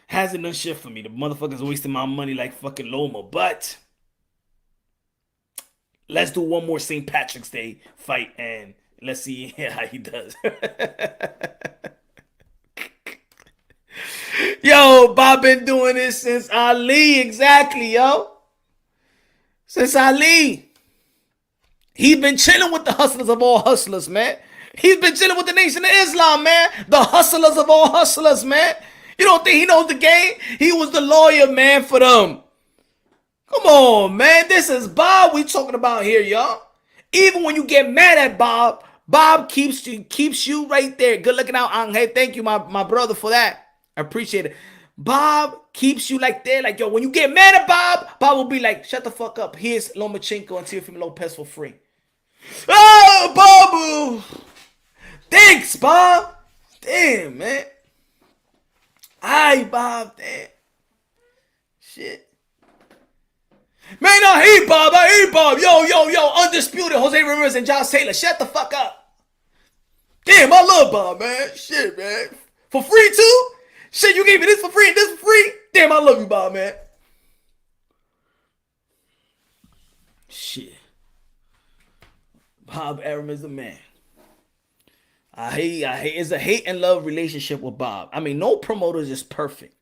Hasn't done shit for me. The motherfucker's wasting my money like fucking Loma. But let's do one more St. Patrick's Day fight and let's see how he does. Yo, Bob been doing this since Ali. Exactly, yo. Since Ali. He's been chilling with the hustlers of all hustlers, man. He's been chilling with the Nation of Islam, man. The hustlers of all hustlers, man. You don't think he knows the game? He was the lawyer, man, for them. Come on, man. This is Bob we talking about here, y'all. Even when you get mad at Bob, Bob keeps you right there. Good looking out, Angel. Thank you, my brother, for that. I appreciate it. Bob keeps you like there. Like, yo, when you get mad at Bob, Bob will be like, shut the fuck up. Here's Lomachenko and Teofimo Lopez for free. Oh, Babu. Thanks, Bob. Damn, man. Aye, Bob. Damn. Shit. Man, I hate Bob. I hate Bob. Yo. Undisputed Jose Ramirez and Josh Taylor. Shut the fuck up. Damn, I love Bob, man. Shit, man. For free, too? Shit, you gave me this for free and this for free? Damn, I love you, Bob, man. Shit. Bob Arum is the man. I hate. It's a hate and love relationship with Bob. I mean, no promoter is perfect.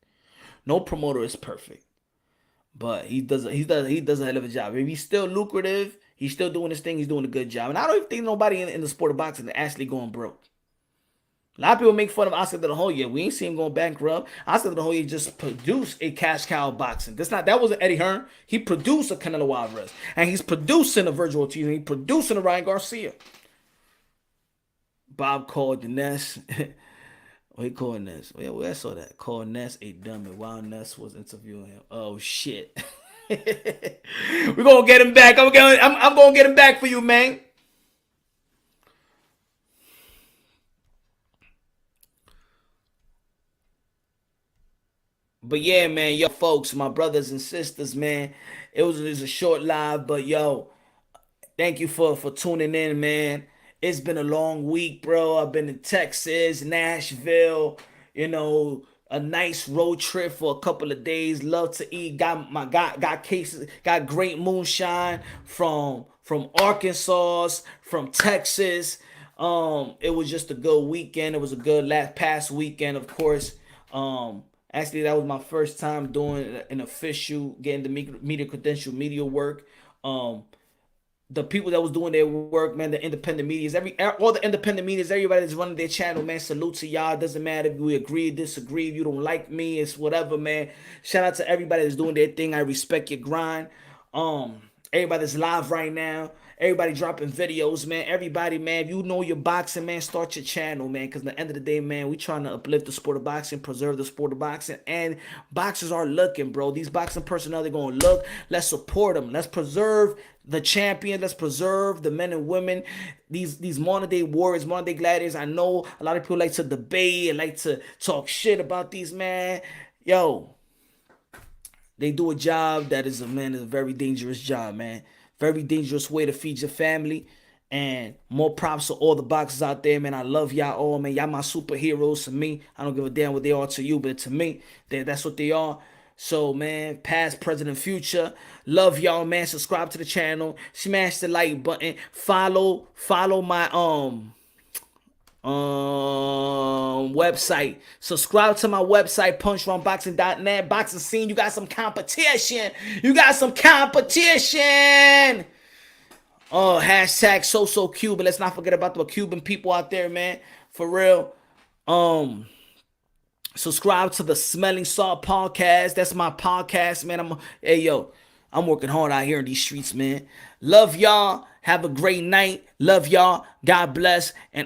No promoter is perfect. But he does a hell of a job. If he's still lucrative, he's still doing his thing, he's doing a good job. And I don't even think nobody in the sport of boxing is actually going broke. A lot of people make fun of Oscar De La Hoya. We ain't seen him going bankrupt. Oscar De La Hoya just produced a cash cow of boxing. That wasn't Eddie Hearn. He produced a Canelo Alvarez. And he's producing a Virgil Ortiz. And he's producing a Ryan Garcia. Bob called the Ness. What he called Ness? Well, I saw that. Called Ness a dummy while Ness was interviewing him. Oh, shit. We're going to get him back. I'm going to get him back for you, man. But yeah, man, yo, folks, my brothers and sisters, man, it was a short live, but yo, thank you for tuning in, man. It's been a long week, bro. I've been in Texas, Nashville, a nice road trip for a couple of days. Love to eat. Got great moonshine from Arkansas, from Texas. It was just a good weekend. It was a good past weekend, of course. Actually, that was my first time doing an official, getting the media credential, media work. The people that was doing their work, man, the independent medias, all the independent medias, everybody that's running their channel, man, salute to y'all. Doesn't matter if we agree, disagree, if you don't like me, it's whatever, man. Shout out to everybody that's doing their thing. I respect your grind. Everybody that's live right now. Everybody dropping videos, man. Everybody, man, if you know your boxing, man, start your channel, man. Because at the end of the day, man, we trying to uplift the sport of boxing, preserve the sport of boxing. And boxers are looking, bro. These boxing personnel, they're going to look. Let's support them. Let's preserve the champion. Let's preserve the men and women. These modern-day warriors, modern-day gladiators. I know a lot of people like to debate and like to talk shit about these, man. Yo, they do a job that is a very dangerous job, man. Very dangerous way to feed your family. And more props to all the boxers out there, man. I love y'all all, man. Y'all my superheroes to me. I don't give a damn what they are to you, but to me, that's what they are. So, man, past, present, and future. Love y'all, man. Subscribe to the channel. Smash the like button. Follow my website. Subscribe to my website, punchrunboxing.net. Boxing scene, you got some competition. Oh, hashtag so Cuban. Let's not forget about the Cuban people out there, man. For real. Subscribe to the Smelling Salt podcast. That's my podcast, man. I'm working hard out here in these streets, man. Love y'all. Have a great night. Love y'all. God bless. And